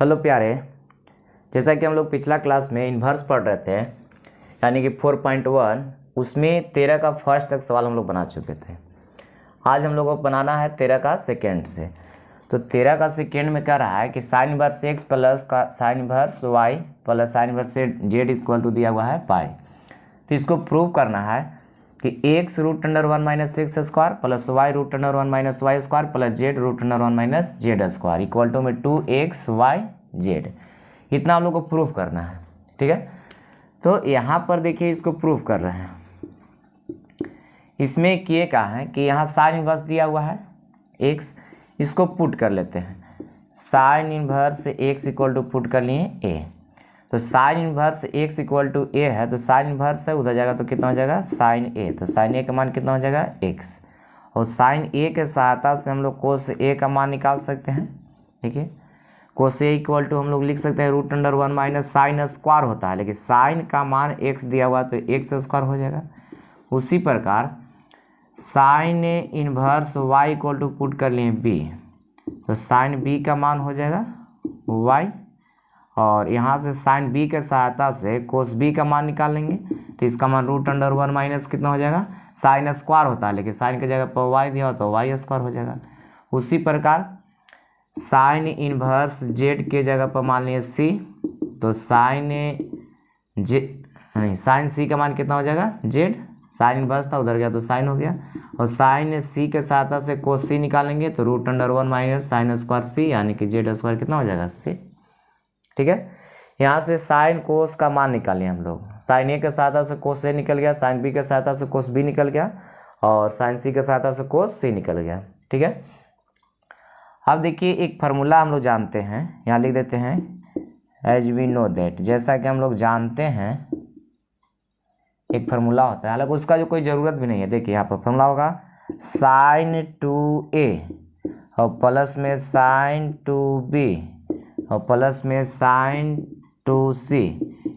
Hello प्यारे, जैसा कि हम लोग पिछला क्लास में इन्वर्स पढ़ रहे थे यानी कि 4.1 उसमें 13 का फर्स्ट तक सवाल हम लोग बना चुके थे। आज हम लोग को बनाना है 13 का सेकेंड से। तो 13 का सेकेंड में क्या रहा है कि साइन इनवर्स एक्स प्लस का sine inverse y plus sine inverse z equal to दिया हुआ है पाई। तो इसको प्रूव करना है कि x root under 1 minus x square plus y root under 1 minus y square plus z root under 1 minus z square equal to में 2x y z। इतना हम लोग को प्रूफ करना है, ठीक है। तो यहाँ पर देखिए इसको प्रूफ कर रहे हैं। इसमें किए क्या है कि यहाँ साइन इनवर्स दिया हुआ है x, इसको पुट कर लेते हैं। Sine inverse x equal to put कर लिए a। तो sine inverse x equal to a है, तो साइन इनवर्स है उधर जाएगा तो कितना हो जाएगा साइन a। तो साइन a का मान कितना हो जाएगा x, और साइन a के सहायता से हम लोग कोस a का मान निकाल सकते हैं। ठीक है, कोस a इक्वल टू हम लोग लिख सकते हैं root under 1 minus sine square होता है, लेकिन साइन का मान x दिया हुआ तो x स्क्वायर हो जाएगा। उसी प्रकार sine inverse y equal to put कर लिए b, तो साइन b का मान हो जाएगा y, और यहाँ से साइन b के सहायता से कोस b का मान निकाल लेंगे। तो इसका मान रूट अंडर 1 माइनस कितना हो जाएगा साइन स्क्वायर होता है, लेकिन साइन की जगह पर y दिया हो तो y स्क्वायर हो जाएगा। उसी प्रकार साइन इनवर्स z के जगह पर मान लिए c, तो साइन साइन c का मान कितना हो जाएगा z। साइन इनवर्स था उधर गया तो साइन हो गया, और साइन c के सहायता से कोस c निकालेंगे तो root under 1 minus sine square c यानी कि z स्क्वायर कितना हो जाएगा c। ठीक है, यहाँ से साइन कोस का मान निकालिए हम लोग। साइन ए के सहायता से कोस ए निकल गया, साइन बी के सहायता से कोस बी निकल गया, और साइन सी के सहायता से कोस सी निकल गया। ठीक है, अब देखिए एक फार्मूला हम लोग जानते हैं, यहाँ लिख देते हैं एज वी नो दैट। जैसा कि हम लोग जानते हैं एक फार्मूला होता है, हालांकि उसका जो कोई ज़रूरत भी नहीं है। देखिए यहाँ पर फार्मूला होगा साइन 2a और प्लस में साइन 2b और प्लस में साइन 2c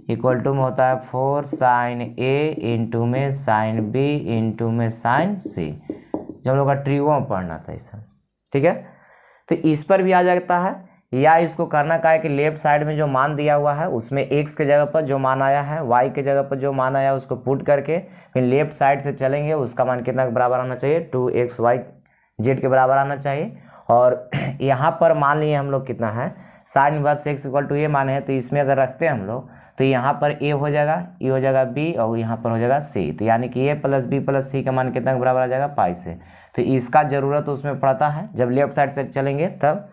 इक्वल टू में होता है 4 साइन a इंटू में साइन b इंटू में साइन c। जब हम लोग का ट्रिगो में पढ़ना था इसमें, ठीक है। तो इस पर भी आ जाता है, या इसको करना क्या है कि लेफ्ट साइड में जो मान दिया हुआ है उसमें x के जगह पर जो मान आया है, y के जगह पर जो मान आया है उसको पुट करके फिर लेफ्ट साइड से चलेंगे, उसका मान कितना के बराबर आना चाहिए 2xy z के बराबर आना चाहिए। और यहाँ पर मान लिए हम लोग कितना है sine inverse x equal to a मान है, तो इसमें अगर रखते हैं हम लोग तो यहाँ पर a हो जाएगा, e हो जाएगा b और यहाँ पर हो जाएगा c। तो यानी कि a plus b plus c का मान कितना के बराबर आ जाएगा पाई से। तो इसका ज़रूरत उसमें पड़ता है जब लेफ्ट साइड से चलेंगे तब।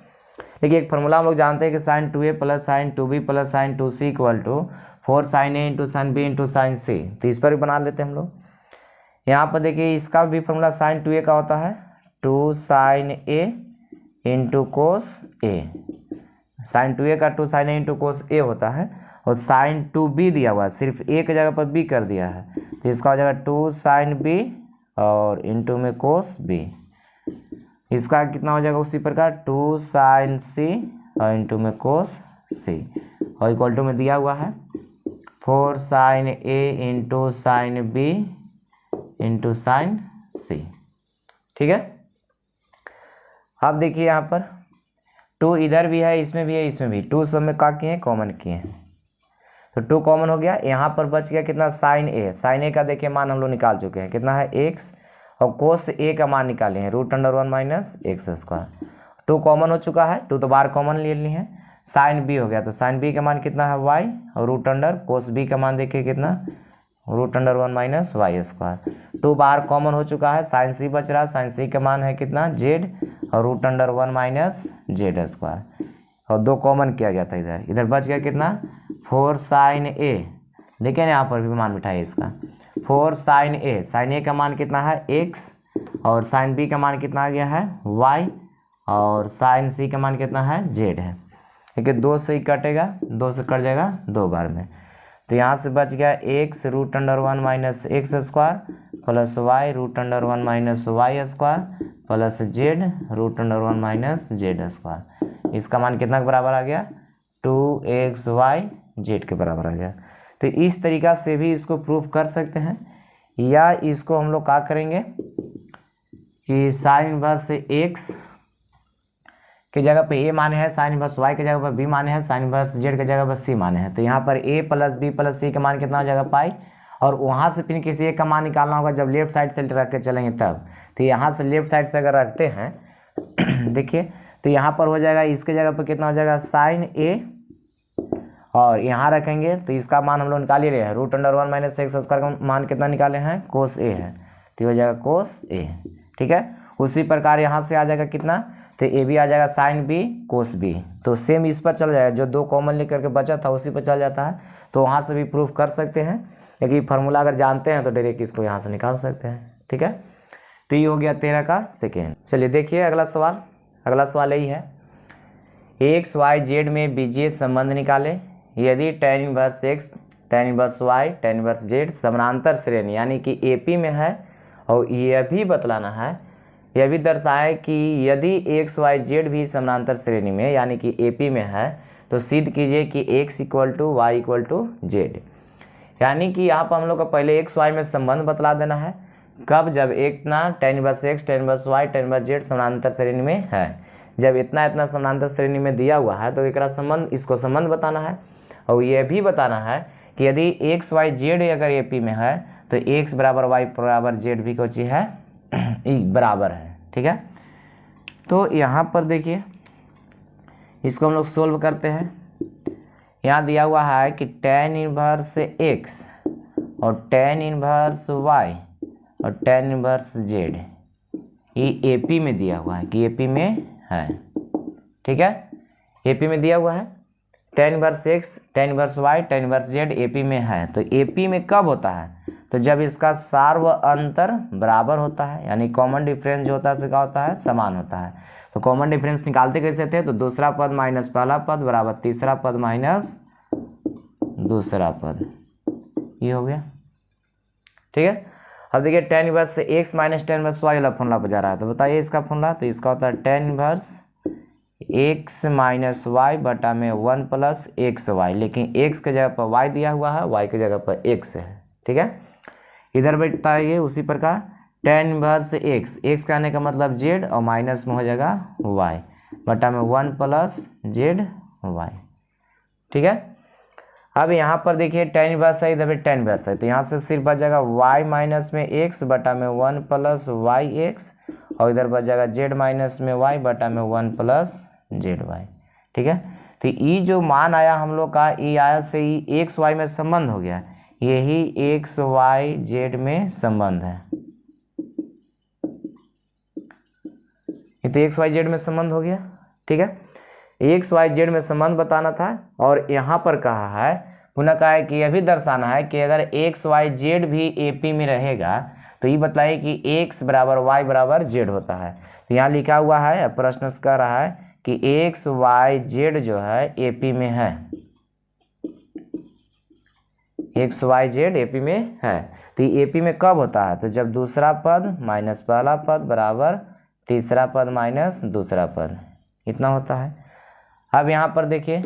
देखिए एक फार्मूला हम लोग जानते हैं कि sine 2a plus sine 2b plus sine 2c equal to 4 sine a into sine b into sine c। तो इस पर भी बना लेते हैं हम लोग। यहाँ पर देखिए इसका भी फार्मूला साइन 2a का होता है 2 sine a into cos a। Sine 2a का 2 sine a into cos a होता है, और साइन 2b दिया हुआ है, सिर्फ a की जगह पर b कर दिया है, तो इसका हो जाएगा 2 साइन b और इंटू में कोस b। इसका कितना हो जाएगा उसी प्रकार 2 साइन c और इंटू में कोस c, और इक्वल टू में दिया हुआ है 4 sine a into sine b into sine c। ठीक है, अब देखिए यहाँ पर 2 इधर भी है, इसमें भी है, इसमें भी 2 सब में क्या किए हैं कॉमन किए हैं, तो 2 कॉमन हो गया। यहाँ पर बच गया कितना साइन a। साइन a का देखिए मान हम लोग निकाल चुके हैं, कितना है x, और कोस a का मान निकाले हैं root under 1 minus x square. 2 common हो चुका है, 2 तो बाहर कॉमन ले लिए हैं। साइन b हो गया, तो साइन b का मान कितना है y, और रूट अंडर कोस b का मान देखिए कितना root under 1 minus y square. 2 बाहर कॉमन हो चुका है, साइन c बच रहा है, साइन c का मान है कितना z और root under 1 minus z square, और 2 कॉमन किया गया था इधर, इधर बच गया कितना 4 साइन a। देखिए यहाँ पर भी मान बिठाइए इसका 4 साइन a। साइन a का मान कितना है x, और साइन b का मान कितना आ गया है y, और साइन c का मान कितना है z है। ठीक है, 2 से ही कटेगा, 2 से कट जाएगा 2 बार में, तो यहाँ से बच गया x root under 1 minus x square plus y root under 1 minus y square plus z root under 1 minus z square. इसका मान कितना के बराबर आ गया 2xy z के बराबर आ गया। तो इस तरीका से भी इसको प्रूफ कर सकते हैं, या इसको हम लोग क्या करेंगे कि साइन इनवर्स x की जगह पे ए माने हैं, साइन इनवर्स वाई की जगह पर बी माने हैं, साइन इनवर्स जेड की जगह पर सी माने हैं। तो यहाँ पर ए प्लस बी प्लस सी का मान कितना हो जाएगा पाई, और वहाँ से फिर किसी एक का मान निकालना होगा जब लेफ्ट साइड से रख के चलेंगे तब। तो यहाँ से लेफ्ट साइड से अगर रखते हैं देखिए, तो यहाँ पर हो जाएगा इसके जगह पर कितना हो जाएगा साइन ए, और यहाँ रखेंगे तो इसका मान हम लोग निकाल ही रहे हैं, √1 - x² का मान कितना निकाले हैं, कोस ए है, तो हो जाएगा कोस ए। ठीक है, उसी प्रकार यहाँ से आ जाएगा कितना, तो ए भी आ जाएगा साइन बी कोस बी, तो सेम इस पर चल जाएगा, जो 2 कॉमन लेकर के बचा था उसी पर चल जाता है। तो वहाँ से भी प्रूफ कर सकते हैं, लेकिन फार्मूला अगर जानते हैं तो डायरेक्ट इसको यहाँ से निकाल सकते हैं। ठीक है, तो ये हो गया 13 का सेकेंड। चलिए देखिए अगला सवाल यही है, एक्स वाई जेड में बीजीय संबंध निकाले यदि tan inverse x tan inverse y tan inverse z समानांतर श्रेणी यानी कि एपी में है, और यह भी बतलाना है, यह भी दर्शाए कि यदि एक्स वाई जेड भी समानांतर श्रेणी में यानी कि एपी में है तो सिद्ध कीजिए कि x = y = z। यानी कि यहाँ पर हम लोग का पहले एक्स वाई में संबंध बतला देना है, कब, जब इतना tan inverse x tan inverse y tan inverse z समानांतर श्रेणी में है। जब इतना समानांतर श्रेणी में दिया हुआ है तो एकरा संबंध, इसको संबंध बताना है, और यह भी बताना है कि यदि एक्स वाई जेड अगर एपी में है तो x = y = z भी कोई चीज़ है बराबर है। ठीक है, तो यहाँ पर देखिए इसको हम लोग सोल्व करते हैं। यहाँ दिया हुआ है कि tan इनवर्स x और tan इनवर्स y और tan इनवर्स z ये एपी में दिया हुआ है कि एपी में है। ठीक है, एपी में दिया हुआ है, tan inverse x tan inverse y tan inverse z AP में है। तो एपी में कब होता है, तो जब इसका सार्व अंतर बराबर होता है, यानी कॉमन डिफरेंस जो होता है क्या होता है, समान होता है। तो कॉमन डिफरेंस निकालते कैसे थे, तो दूसरा पद माइनस पहला पद बराबर तीसरा पद माइनस दूसरा पद, ये हो गया। ठीक है, अब देखिए tan inverse x - tan inverse y वाला फॉर्मूला पर जा रहा है, तो बताइए इसका फॉर्मूला, तो इसका होता है tan इनवर्स x - y बटा में 1 + xy, लेकिन x के जगह पर y दिया हुआ है, y के जगह पर x है। ठीक है, इधर बताइए उसी प्रकार tan इनवर्स x का आने का मतलब z और माइनस में हो जाएगा y बटा में 1 + zy। ठीक है, अब यहाँ पर देखिए tan इनवर्स है, इधर भी tan इनवर्स है, तो यहाँ से सिर्फ बच जाएगा y माइनस में x बटा में 1 + yx, और इधर बच जाएगा z माइनस में y बटा में 1 + zy। ठीक है, तो ये जो मान आया हम लोग का, ये आया से ही एक्स वाई में संबंध हो गया, यही एक्स वाई जेड में संबंध है। ये तो एक्स वाई जेड में संबंध हो गया। ठीक है, एक्स वाई जेड में संबंध बताना था, और यहाँ पर कहा है, पुनः कहा है कि यह भी दर्शाना है कि अगर एक्स वाई जेड भी एपी में रहेगा तो ये बताइए कि x = y = z होता है। तो यहाँ लिखा हुआ है, प्रश्न कह रहा है कि एक्स वाई जेड जो है एपी में है, एक्स वाई जेड एपी में है। तो ये एपी में कब होता है, तो जब दूसरा पद माइनस पहला पद बराबर तीसरा पद माइनस दूसरा पद, इतना होता है। अब यहाँ पर देखिए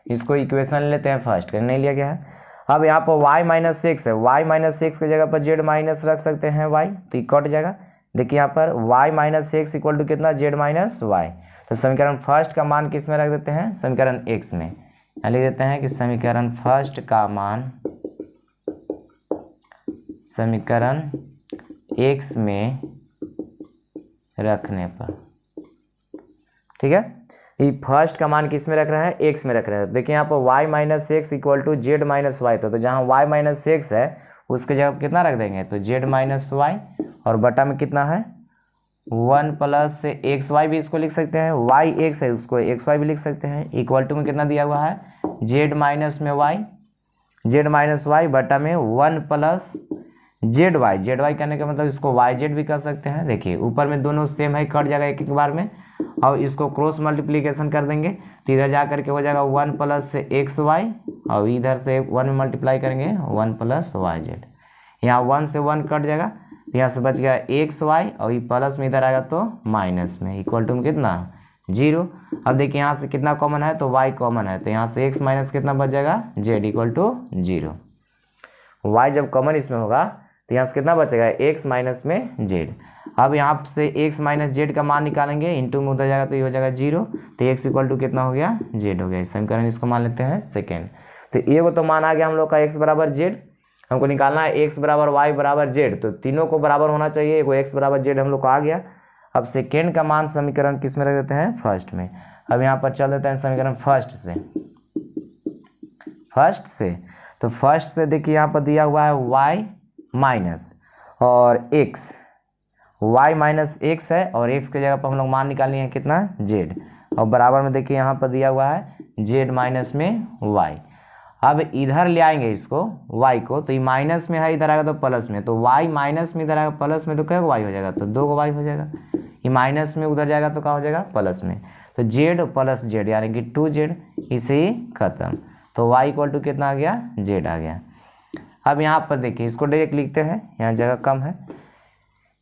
इसको इक्वेशन लेते हैं, फर्स्ट का नहीं लिया गया है। अब यहाँ पर y - x है, y - x की जगह पर z माइनस रख सकते हैं y, तो ये कट जाएगा। देखिए यहाँ पर y - x = कितना, z - y। तो समीकरण फर्स्ट का मान किस में रख देते हैं, समीकरण x में। यहाँ लिख देते हैं कि समीकरण फर्स्ट का मान समीकरण x में रखने पर, ठीक है, ये फर्स्ट का मान किस में रख रहे हैं, x में रख रहे हैं। देखिए यहाँ पर y - x = z - y, तो जहाँ y - x है उसके जगह कितना रख देंगे, तो z - y, और बटा में कितना है 1 + xy भी इसको लिख सकते हैं, yx है उसको xy भी लिख सकते हैं, इक्वल टू में कितना दिया हुआ है z माइनस में y, z - y बटा में 1 + zy करने का मतलब इसको yz भी कर सकते हैं। देखिए ऊपर में दोनों सेम है, कट जाएगा एक एक बार में, और इसको क्रॉस मल्टीप्लिकेशन कर देंगे तो इधर जा करके हो जाएगा 1 + xy, और इधर से 1 में मल्टीप्लाई करेंगे 1 + yz। यहाँ 1 से 1 कट जाएगा, यहाँ से बच गया xy, और ये प्लस में इधर आएगा तो माइनस में, इक्वल टू में कितना 0। अब देखिए यहाँ से कितना कॉमन है, तो y कॉमन है, तो यहाँ से x माइनस कितना बच जाएगा z = 0। y जब कॉमन इसमें होगा तो यहाँ से कितना बचेगा x माइनस में z। अब यहाँ से x माइनस जेड का मान निकालेंगे, इंटू में उधर जाएगा तो ये हो जाएगा 0, तो x इक्वल टू कितना हो गया, z हो गया। इस समीकरण इसको मान लेते हैं सेकेंड। तो ये वो तो मान आ गया हम लोग का x बराबर जेड, हमको निकालना है x बराबर y बराबर जेड, तो तीनों को बराबर होना चाहिए। एगो x बराबर जेड हम लोग को आ गया। अब सेकेंड का मान समीकरण किस में रख देते हैं, फर्स्ट में। अब यहाँ पर चल देते हैं समीकरण फर्स्ट से। तो फर्स्ट से देखिए यहाँ पर दिया हुआ है y माइनस और x, y माइनस x है और x के जगह पर हम लोग मान निकालनी है कितना, z, और बराबर में देखिए यहाँ पर दिया हुआ है z माइनस में y। अब इधर ले आएंगे इसको y को, तो ये माइनस में है, इधर आएगा तो प्लस में, तो y माइनस में इधर आएगा प्लस में, तो क्या y हो जाएगा, तो 2 y हो जाएगा। ये माइनस में उधर जाएगा तो क्या हो जाएगा, प्लस में, तो z प्लस z यानी कि 2z, इसे ही खत्म। तो y इक्वल टू कितना आ गया, z आ गया। अब यहाँ पर देखिए इसको डायरेक्ट लिखते हैं, यहाँ जगह कम है।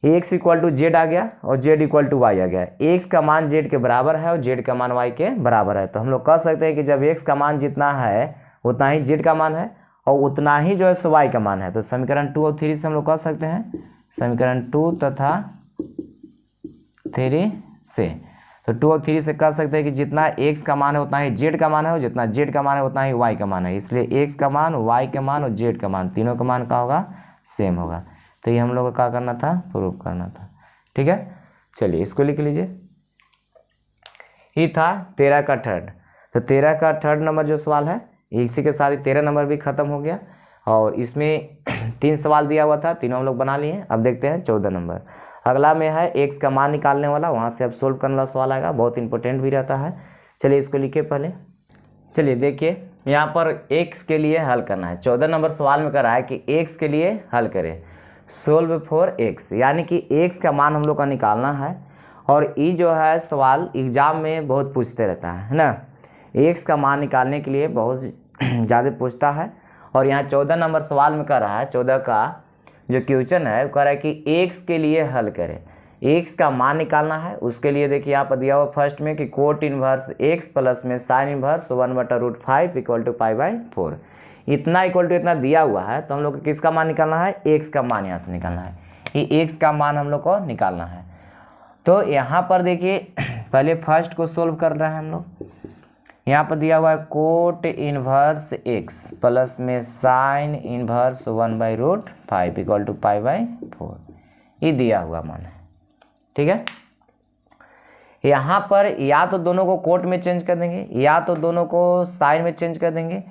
x इक्वल टू जेड आ गया और z इक्वल टू वाई आ गया। x का मान z के बराबर है और z का मान y के बराबर है, तो हम लोग कह सकते हैं कि जब x का मान जितना है उतना ही z का मान है और उतना ही जो है सो y का मान है। तो समीकरण 2 और 3 से हम लोग कह सकते हैं, समीकरण 2 तथा 3 से, तो 2 और 3 से कह सकते हैं कि जितना x का मान है उतना ही z का मान है और जितना z का मान है उतना ही y का मान है। इसलिए x का मान, y का मान और z का मान, तीनों का मान क्या होगा, सेम होगा। तो ये हम लोग को क्या करना था, प्रूव करना था। ठीक है, चलिए इसको लिख लीजिए। ये था 13 का थर्ड। तो 13 का थर्ड नंबर जो सवाल है, इसी के साथ ही 13 नंबर भी खत्म हो गया और इसमें 3 सवाल दिया हुआ था, तीनों हम लोग बना लिए। अब देखते हैं 14 नंबर। अगला में है x का मान निकालने वाला, वहाँ से अब सोल्व करने वाला सवाल आएगा, बहुत इंपॉर्टेंट भी रहता है। चलिए इसको लिखिए पहले। चलिए देखिए यहाँ पर x के लिए हल करना है। 14 नंबर सवाल में कर रहा है कि x के लिए हल करें, सोल्व फॉर x, यानी कि x का मान हम लोग का निकालना है। और ये जो है सवाल एग्जाम में बहुत पूछते रहता है ना, x का मान निकालने के लिए बहुत ज़्यादा पूछता है। और यहाँ 14 नंबर सवाल में कर रहा है, 14 का जो क्वेश्चन है वो कह रहा है कि x के लिए हल करें, x का मान निकालना है। उसके लिए देखिए यहाँ पर दिया हुआ फर्स्ट में कि कोट इनवर्स x प्लस में साइन इनवर्स 1/√5 इक्वल टू π/4, इतना इक्वल टू इतना दिया हुआ है। तो हम लोग को किसका मान निकालना है, x का मान यहाँ से निकालना है। ये x का मान हम लोग को निकालना है। तो यहाँ पर देखिए पहले फर्स्ट को सोल्व कर रहे हैं हम लोग। यहाँ पर दिया हुआ है कोट इनवर्स x प्लस में साइन इनवर्स 1/√5 इक्वल टू π/4, ये दिया हुआ मान है। ठीक है, यहाँ पर या तो दोनों को कोट में चेंज कर देंगे या तो दोनों को साइन में चेंज कर देंगे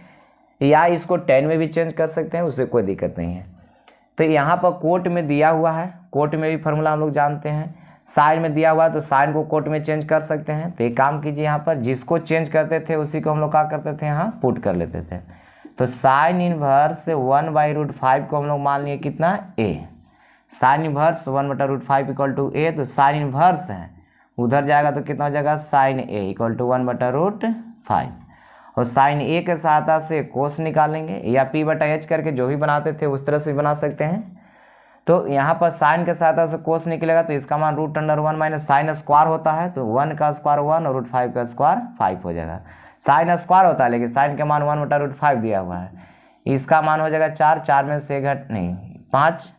या इसको टेन में भी चेंज कर सकते हैं, उससे कोई दिक्कत नहीं है। तो यहाँ पर कोट में दिया हुआ है, कोट में भी फार्मूला हम लोग जानते हैं। साइन में दिया हुआ है तो साइन को कोट में चेंज कर सकते हैं। तो एक काम कीजिए, यहाँ पर जिसको चेंज करते थे उसी को हम लोग क्या करते थे, यहाँ पुट कर लेते थे। तो साइन इनवर्स 1/√5 को हम लोग मान लिए कितना, a, sine inverse 1/√5 equal to a, तो साइन इनवर्स है उधर जाएगा तो कितना हो जाएगा, साइन a इक्वल टू 1/√5, और साइन a के सहायता से कोस निकालेंगे या p/h करके जो भी बनाते थे उस तरह से भी बना सकते हैं। तो यहाँ पर साइन के सहायता से कोस निकलेगा तो इसका मान √1 माइनस साइन स्क्वायर होता है, तो 1 का स्क्वायर 1 और √5 का स्क्वायर 5 हो जाएगा। साइन स्क्वायर होता है लेकिन साइन का मान 1/√5 दिया हुआ है, इसका मान हो जाएगा 4, 4 में से घट नहीं 5,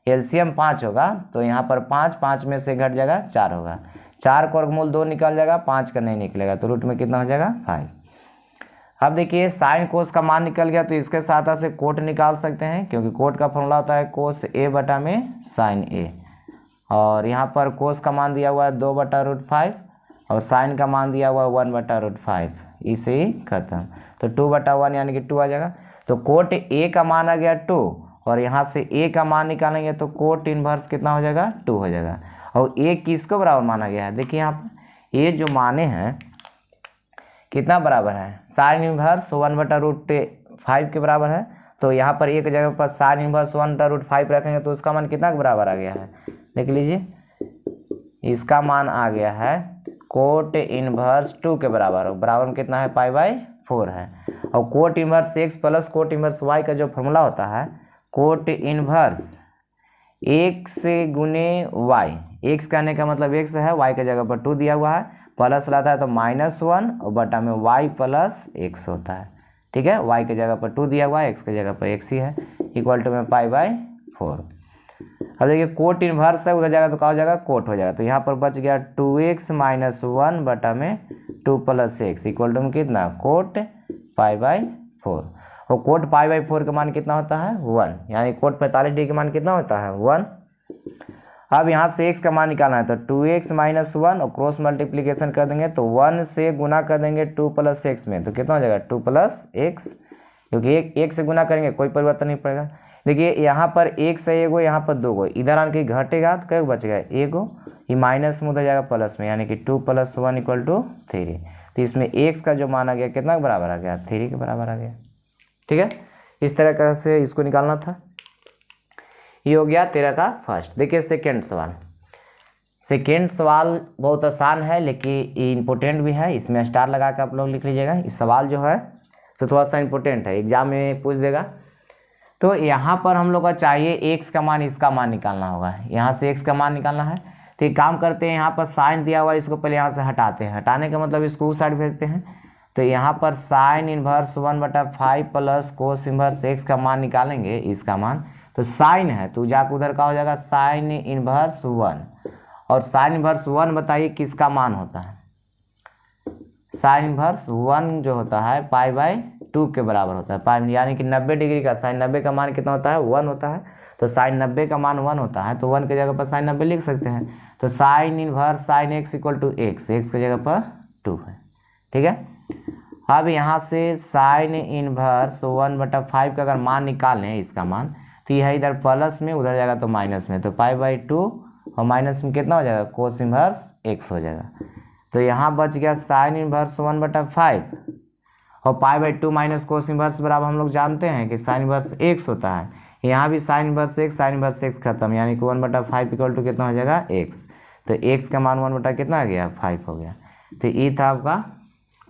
एलसीएम 5 होगा, तो यहाँ पर 5, 5 में से घट जाएगा 4 होगा, 4 का वर्गमूल 2 निकल जाएगा, 5 का नहीं निकलेगा, तो रूट में कितना हो जाएगा 5। अब देखिए साइन कोस का मान निकल गया तो इसके सहायता से कोट निकाल सकते हैं, क्योंकि कोट का फॉर्मूला होता है कोस a बटा में साइन a, और यहाँ पर कोस का मान दिया हुआ है 2/√5 और साइन का मान दिया हुआ है 1/√5, इसे ही खत्म। तो 2/1 यानी कि 2 आ जाएगा। तो कोट a का मान आ गया 2 और यहाँ से a का मान निकालेंगे तो कोट इनवर्स कितना हो जाएगा, 2 हो जाएगा। और a किसको बराबर माना गया है, देखिए यहाँ पर a जो माने हैं कितना बराबर है, साइन इनवर्स 1/√5 के बराबर है। तो यहाँ पर एक जगह पर साइन इनवर्स 1/√5 रखेंगे तो उसका मान कितना के बराबर आ गया है, देख लीजिए, इसका मान आ गया है कोट इनवर्स 2 के बराबर, बराबर में कितना है, π/4 है। और coat inverse x plus cot inverse y का जो फॉर्मूला होता है, कोट इनवर्स x गुने y, x कहने का मतलब x है, y के जगह पर 2 दिया हुआ है, प्लस रहता है तो -1 और बटा में y प्लस x होता है। ठीक है, y के जगह पर 2 दिया हुआ है, x के जगह पर x ही है, इक्वल टू में π/4। अब देखिए कोट इनवर्स है, उधर जाएगा तो क्या हो जाएगा, कोट हो जाएगा। तो यहाँ पर बच गया 2x माइनस 1 बटा में 2 प्लस एक्स इक्वल टू कितना, कोट π/4। और कोट π/4 का मान कितना होता है 1, यानी कोट 45 डिग्री का मान कितना होता है 1। अब यहाँ से x का मान निकालना है तो 2x माइनस 1 और क्रॉस मल्टीप्लीकेशन कर देंगे तो 1 से गुना कर देंगे 2 प्लस एक्स में, तो कितना हो जाएगा 2 प्लस एक्स, क्योंकि एक से गुना करेंगे कोई परिवर्तन नहीं पड़ेगा। देखिए यहाँ पर एक से एगो, यहाँ पर दो गो, इधर आने के घटेगा तो क्या बचेगा एगो, ये माइनस में उधर जाएगा प्लस में, यानी कि 2 + 1 = 3। तो इसमें x का जो मान आ गया कितना के बराबर आ गया, 3 के बराबर आ गया। ठीक है, इस तरह से इसको निकालना था। ये हो गया तेरा का फर्स्ट। देखिए सेकेंड सवाल। सेकेंड सवाल बहुत आसान है लेकिन ये इम्पोर्टेंट भी है, इसमें स्टार लगा के आप लोग लिख लीजिएगा। इस सवाल जो है तो थोड़ा सा इम्पोर्टेंट है, एग्जाम में पूछ देगा। तो यहाँ पर हम लोग का चाहिए x का मान, इसका मान निकालना होगा। यहाँ से x का मान निकालना है तो एक काम करते हैं, यहाँ पर साइन दिया हुआ है, इसको पहले यहाँ से हटाते हैं। हटाने का मतलब इसको उस साइड भेजते हैं। तो यहाँ पर sine inverse 1/5 plus cos inverse x का मान निकालेंगे, इसका मान। तो साइन है तो जाकर उधर का हो जाएगा साइन इनवर्स 1, और साइन इनवर्स 1 बताइए किसका मान होता है, साइन इनवर्स 1 जो होता है π/2 के बराबर होता है। पाई यानी कि 90 डिग्री का साइन 90 का मान कितना होता है 1 होता है। तो साइन 90 का मान 1 होता है, तो 1 की जगह पर साइन 90 लिख सकते हैं। तो sine inverse sine x = x, x की जगह पर 2 है। ठीक है, अब यहाँ से साइन इनवर्स 1/5 का अगर मान निकालें इसका मान, तो यह इधर प्लस में उधर जाएगा तो माइनस में, तो π/2 और माइनस में कितना हो जाएगा कोस इनवर्स x हो जाएगा। तो यहाँ बच गया साइन इनवर्स 1/5 और π/2 माइनस कोस इनवर्स बराबर हम लोग जानते हैं कि साइन इनवर्स x होता है। यहाँ भी sign inverse x, sign inverse x खत्म, यानी कि 1/5 = कितना हो जाएगा x। तो x का मान 1 बटा कितना आ गया 5 हो गया। तो ये था आपका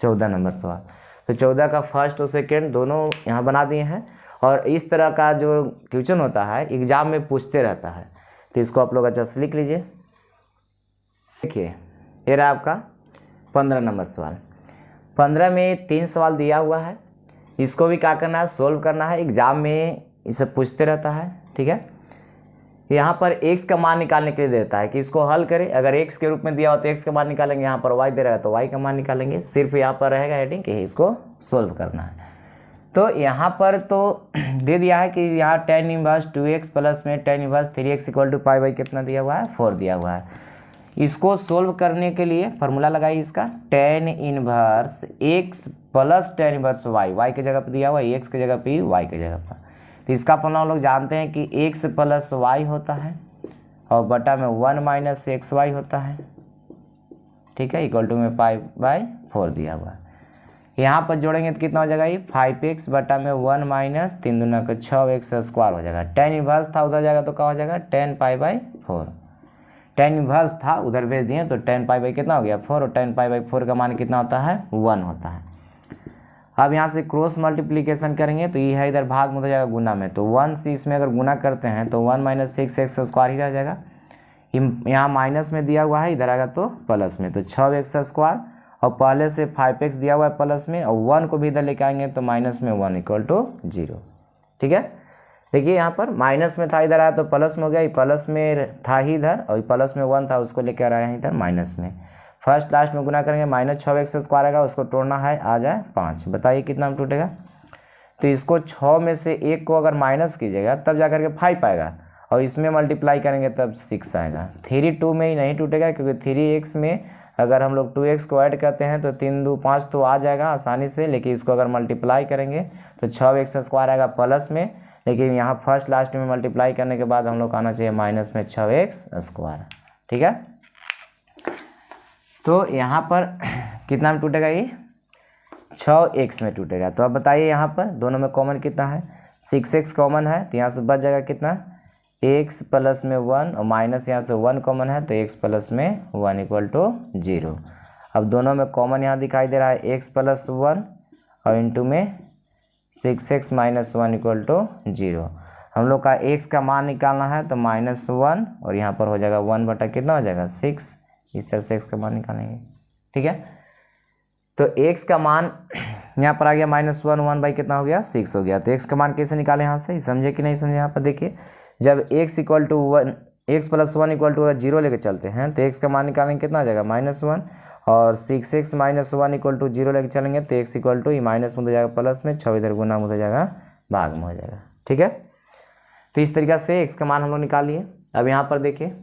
14 नंबर सवाल। तो 14 का फर्स्ट और सेकेंड दोनों यहाँ बना दिए हैं। और इस तरह का जो क्वेश्चन होता है एग्जाम में पूछते रहता है, तो इसको आप लोग अच्छा से लिख लीजिए। देखिए ये रहा आपका 15 नंबर सवाल। 15 में 3 सवाल दिया हुआ है, इसको भी क्या करना है सोल्व करना है, एग्जाम में इसे पूछते रहता है। ठीक है, यहाँ पर x का मान निकालने के लिए देता है कि इसको हल करें। अगर x के रूप में दिया हो तो x का मान निकालेंगे, यहाँ पर y दे रहेगा तो y का मान निकालेंगे। सिर्फ यहाँ पर रहेगा हेडिंग कि इसको सोल्व करना है। तो यहाँ पर तो दे दिया है कि यहाँ tan इनवर्स 2x प्लस में tan इनवर्स 3x = π/, कितना दिया हुआ है 4 दिया हुआ है। इसको सोल्व करने के लिए फार्मूला लगाइए इसका, tan inverse x plus tan inverse y, y की जगह पर दिया हुआ है x की जगह पर y की जगह पर। तो इसका फार्मूला हम लोग जानते हैं कि x प्लस y होता है और बटा में 1 माइनस xy होता है। ठीक है, इक्वल टू में π/4 दिया हुआ है। यहाँ पर जोड़ेंगे तो कितना हो जाएगा ये 5x बटा में 1 माइनस 3 दूना का 6x² हो जाएगा। tan इनवर्स था उधर जाएगा तो क्या हो जाएगा tan π/4। tan इनवर्स था उधर भेज दिए तो tan π/, कितना हो गया 4, और tan π/4 का मान कितना होता है 1 होता है। अब यहाँ से क्रॉस मल्टीप्लीकेशन करेंगे तो ये है इधर भाग में हो जाएगा गुना में, तो 1 से इसमें अगर गुना करते हैं तो 1 माइनस 6x² ही रह जाएगा। यहाँ माइनस में दिया हुआ है, इधर आएगा तो प्लस में, तो 6x² और पहले से 5x दिया हुआ है प्लस में, और 1 को भी इधर लेके आएंगे तो माइनस में 1 = 0। ठीक है, देखिए यहाँ पर माइनस में था इधर आया तो प्लस में हो गया, ये प्लस में था ही इधर और प्लस में 1 था उसको लेकर आया है इधर माइनस में। फर्स्ट लास्ट में गुना करेंगे माइनस 6x² आएगा, उसको तोड़ना है आ जाए 5, बताइए कितना में टूटेगा। तो इसको 6 में से 1 को अगर माइनस कीजिएगा तब जा करके 5 आएगा, और इसमें मल्टीप्लाई करेंगे तब 6 आएगा। 3 2 में ही नहीं टूटेगा, क्योंकि 3x में अगर हम लोग 2x को ऐड करते हैं तो 3 2 5 तो आ जाएगा आसानी से, लेकिन इसको अगर मल्टीप्लाई करेंगे तो 6x² आएगा प्लस में, लेकिन यहाँ फर्स्ट लास्ट में मल्टीप्लाई करने के बाद हम लोग आना चाहिए माइनस में 6x²। ठीक है, तो यहाँ पर कितना में टूटेगा ये 6x में टूटेगा। तो अब बताइए यहाँ पर दोनों में कॉमन कितना है, 6x कॉमन है तो यहाँ से बच जाएगा कितना x प्लस में 1, और माइनस यहाँ से 1 कॉमन है तो x प्लस में 1 = 0। अब दोनों में कॉमन यहाँ दिखाई दे रहा है x प्लस 1 और इंटू में 6x माइनस 1 = 0। हम लोग का x का मान निकालना है तो -1 और यहाँ पर हो जाएगा 1 बटा कितना हो जाएगा 6, इस तरह से x का मान निकालेंगे। ठीक है, तो x का मान यहाँ पर आ गया -1, 1 बाई कितना हो गया 6 हो गया। तो x का मान कैसे निकालें यहाँ से, समझे कि नहीं समझे। यहाँ पर देखिए जब x equal to 1 x plus 1 equal to 0 लेके चलते हैं तो x का मान निकालेंगे कितना आ जाएगा -1, और 6x माइनस 1 इक्वल टू 0 लेके चलेंगे तो x इक्वल टू माइनस में हो जाएगा प्लस में, 6 इधर गुना में हो जाएगा भाग में हो जाएगा। ठीक है, तो इस तरीक़ा से x का मान हम लोग निकाल लिए। अब यहाँ पर देखिए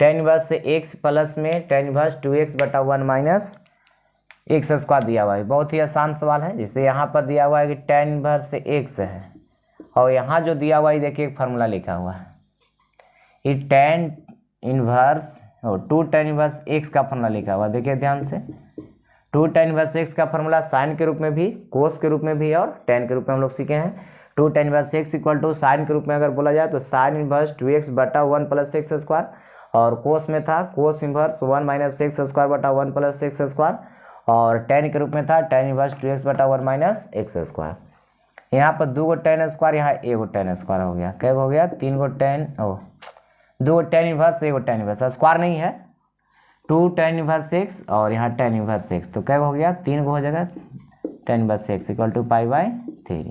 tan इनवर्स से x प्लस में tan इनवर्स 2x बटा 1 माइनस x स्क्वायर दिया हुआ है। बहुत ही आसान सवाल है। जैसे यहाँ पर दिया हुआ है कि tan इनवर्स से x है, और यहाँ जो दिया हुआ है देखिए एक फार्मूला लिखा हुआ है, ये tan इनवर्स और 2 tan इनवर्स x का फार्मूला लिखा हुआ है। देखिए ध्यान से, 2 tan इनवर्स x का फार्मूला साइन के रूप में भी, कोस के रूप में भी और tan के रूप में हम लोग सीखे हैं। 2 tan inverse x equal to sine के रूप में अगर बोला जाए तो साइन इनवर्स 2x बटा 1 प्लस एक्स स्क्वायर, और कोस में था cos inverse 1 minus x square बटा 1 प्लस एक्स स्क्वायर, और tan के रूप में था tan इनवर्स 2x बटा 1 माइनस एक्स स्क्वायर। यहाँ पर 2 गो tan स्क्वायर, यहाँ 1 गो tan स्क्वायर हो गया। क्या हो गया? 3 गो tan, 2 गो tan इनवर्स, 1 गो tan इनवर्स, स्क्वायर नहीं है, 2 tan इनवर्स x और यहाँ tan इनवर्स x, तो क्या हो गया? 3 को हो जाएगा tan inverse x equal to pi by 3।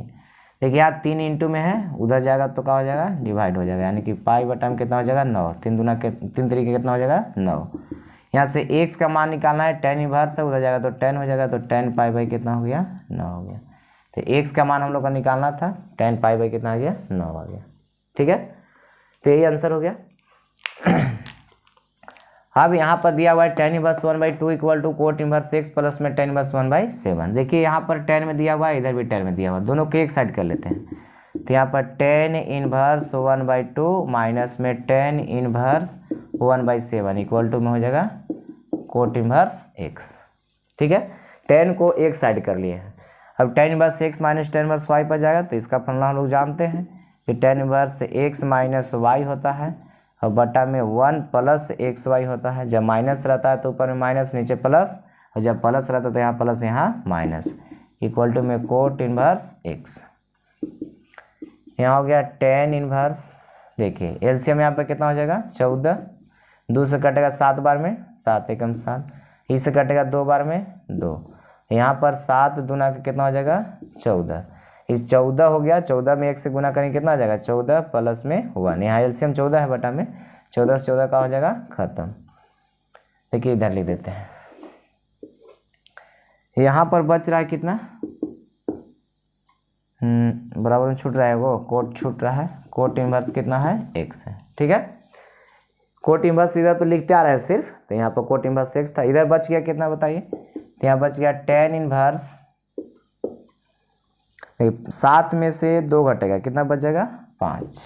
देखिए यहाँ 3 इंटू में है, उधर जाएगा तो क्या हो जाएगा? डिवाइड हो जाएगा, यानी कि पाई बटा में कितना हो जाएगा? 9। 3 दूना के 3 तरीके कितना हो जाएगा? 9। यहाँ से x का मान निकालना है, tan इनवर्स है, उधर जाएगा तो tan हो जाएगा, तो tan पाई बाई कितना हो गया? 9 हो गया। तो x का मान हम लोग का निकालना था, tan पाई बाई कितना आ गया? 9 आ गया। ठीक है, तो यही आंसर हो गया। अब यहाँ पर दिया हुआ है tan inverse 1/2 equal to cot inverse x plus में tan इनवर्स 1/7। देखिए यहाँ पर tan में दिया हुआ है, इधर भी tan में दिया हुआ है, दोनों को एक साइड कर लेते हैं। तो यहाँ पर tan इनवर्स 1/2 माइनस में tan इनवर्स 1/7 इक्वल टू में हो जाएगा कोट इनवर्स x। ठीक है, tan को एक साइड कर लिए हैं। अब tan inverse x minus tan inverse y पर जाएगा, तो इसका फॉर्मूला हम लोग जानते हैं कि tan inverse x minus y होता है और बटा में 1 प्लस एक्स वाई होता है। जब माइनस रहता है तो ऊपर में माइनस, नीचे प्लस, और जब प्लस रहता है तो यहाँ प्लस यहाँ माइनस, इक्वल टू में कोट इनवर्स एक्स। यहाँ हो गया tan इनवर्स। देखिए एलसीएम यहाँ पे कितना हो जाएगा? 14, 2 से कटेगा 7 बार में, 7 एकम 7, इससे कटेगा 2 बार में 2, यहाँ पर 7 दूना का कितना हो जाएगा? 14। इस 14 हो गया, 14 में 1 से गुना करेंगे कितना आ जाएगा? 14 प्लस में 1, यहाँ एलसीएम 14 है बटा में 14 से 14 का हो जाएगा खत्म। देखिए इधर लिख देते हैं, यहाँ पर बच रहा है कितना? बराबर में छूट रहा है, वो कोट छूट रहा है, कोट इनवर्स कितना है? x है। ठीक है, कोट इनवर्स इधर तो लिखते आ रहा है सिर्फ, तो यहाँ पर कोट इनवर्स x था। इधर बच गया कितना बताइए? तो यहाँ बच गया tan इनवर्स, 7 में से 2 घटेगा, कितना बच जाएगा? 5,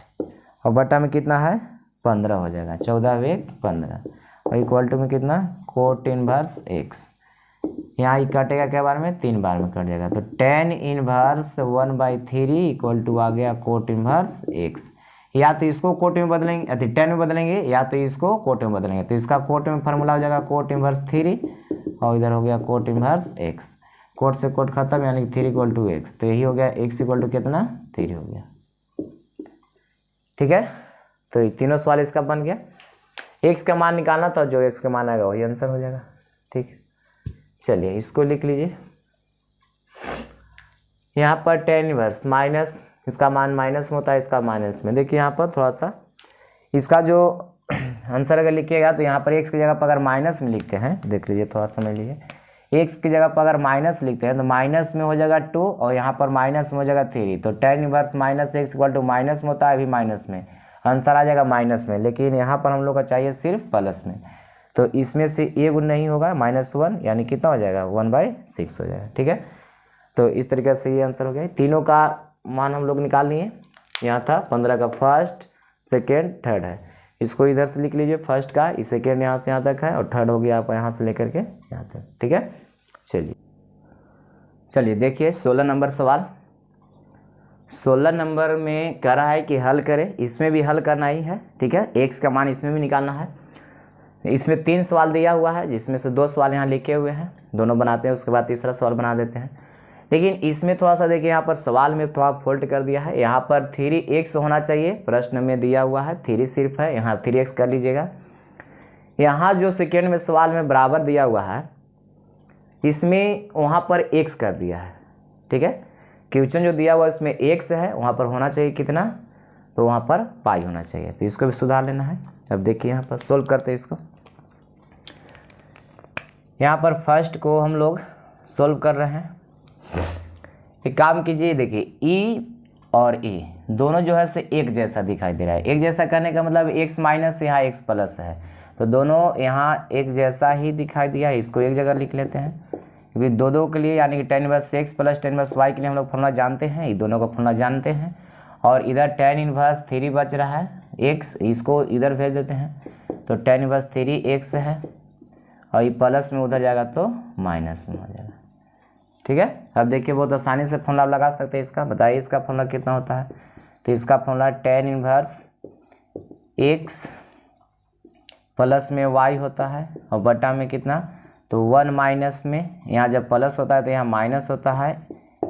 और बटा में कितना है? 15 हो जाएगा, 14 वेग 15, और इक्वल टू में कितना? Coat inverse x। यहाँ ही कटेगा क्या बार में? 3 बार में कट जाएगा, तो tan इनवर्स 1/3 इक्वल टू आ गया कोट इनवर्स x। या तो इसको कोट में बदलेंगे, अति tan में बदलेंगे, या तो इसको कोट में बदलेंगे, तो इसका कोट में फार्मूला हो जाएगा कोट इनवर्स 3, और इधर हो गया कोट इनवर्स x। कोट से कोट खत्म, यानी 3 इक्वल टू एक्स, तो यही हो गया x इक्वल टू कितना? 3 हो गया। ठीक है, तो ये तीनों सवाल इसका बन गया। x का मान निकालना था, जो x का मान आएगा वही आंसर हो जाएगा। ठीक, चलिए इसको लिख लीजिए। यहाँ पर tan इनवर्स माइनस, इसका मान माइनस में होता है, इसका माइनस में। देखिए यहाँ पर थोड़ा सा इसका जो आंसर अगर लिखिएगा तो यहाँ पर x की जगह पर अगर माइनस में लिखते हैं, देख लीजिए थोड़ा समझ लीजिए, x की जगह पर अगर माइनस लिखते हैं तो माइनस में हो जाएगा 2, और यहाँ पर माइनस में हो जाएगा 3, तो tan inverse minus x equal to minus में होता है, अभी माइनस में, आंसर आ जाएगा माइनस में। लेकिन यहाँ पर हम लोग का चाहिए सिर्फ प्लस में, तो इसमें से a गुण नहीं होगा, -1, यानी कितना हो जाएगा? 1/6 हो जाएगा। ठीक है, तो इस तरीके से ये आंसर हो गया। तीनों का मान हम लोग निकाल लिए। यहाँ था 15 का फर्स्ट, सेकेंड, थर्ड है, इसको इधर से लिख लीजिए, फर्स्ट का, इस सेकेंड यहाँ से यहाँ तक है, और थर्ड हो गया आप यहाँ से लेकर के यहाँ तक। ठीक है, चलिए देखिए 16 नंबर सवाल। 16 नंबर में कह रहा है कि हल करें, इसमें भी हल करना ही है। ठीक है, x का मान इसमें भी निकालना है। इसमें 3 सवाल दिया हुआ है, जिसमें से 2 सवाल यहाँ लिखे हुए हैं, दोनों बनाते हैं, उसके बाद तीसरा सवाल बना देते हैं। लेकिन इसमें थोड़ा सा देखिए, यहाँ पर सवाल में थोड़ा फॉल्ट कर दिया है। यहाँ पर 3x होना चाहिए, प्रश्न में दिया हुआ है 3 सिर्फ है, यहाँ 3x कर लीजिएगा। यहाँ जो सेकेंड में सवाल में बराबर दिया हुआ है, इसमें वहाँ पर x कर दिया है। ठीक है, क्वेश्चन जो दिया हुआ है उसमें x है, वहाँ पर होना चाहिए कितना? तो वहाँ पर पाई होना चाहिए, तो इसको भी सुधार लेना है। अब देखिए यहाँ पर सोल्व करते हैं इसको। यहाँ पर फर्स्ट को हम लोग सोल्व कर रहे हैं। एक काम कीजिए, देखिए ई और ई दोनों जो है से एक जैसा दिखाई दे रहा है। एक जैसा करने का मतलब x माइनस यहाँ x प्लस है, तो दोनों यहाँ एक जैसा ही दिखाई दिया है। इसको एक जगह लिख लेते हैं, क्योंकि दो के लिए यानी कि tan inverse x plus tan inverse y के लिए हम लोग फॉर्मूला जानते हैं, ये दोनों का फॉर्मूला जानते हैं। और इधर tan इनवर्स 3 बच रहा है x, इसको इधर भेज देते हैं, तो tan इनवर्स 3x है, और ये प्लस में उधर जाएगा तो माइनस में हो जाएगा। ठीक है, अब देखिए बहुत आसानी से फॉर्मूला लगा सकते हैं इसका। बताइए इसका फॉर्मूला कितना होता है। तो इसका formula tan inverse x plus में y होता है, और बटा में कितना, तो 1 माइनस में, यहाँ जब प्लस होता है तो यहाँ माइनस होता है,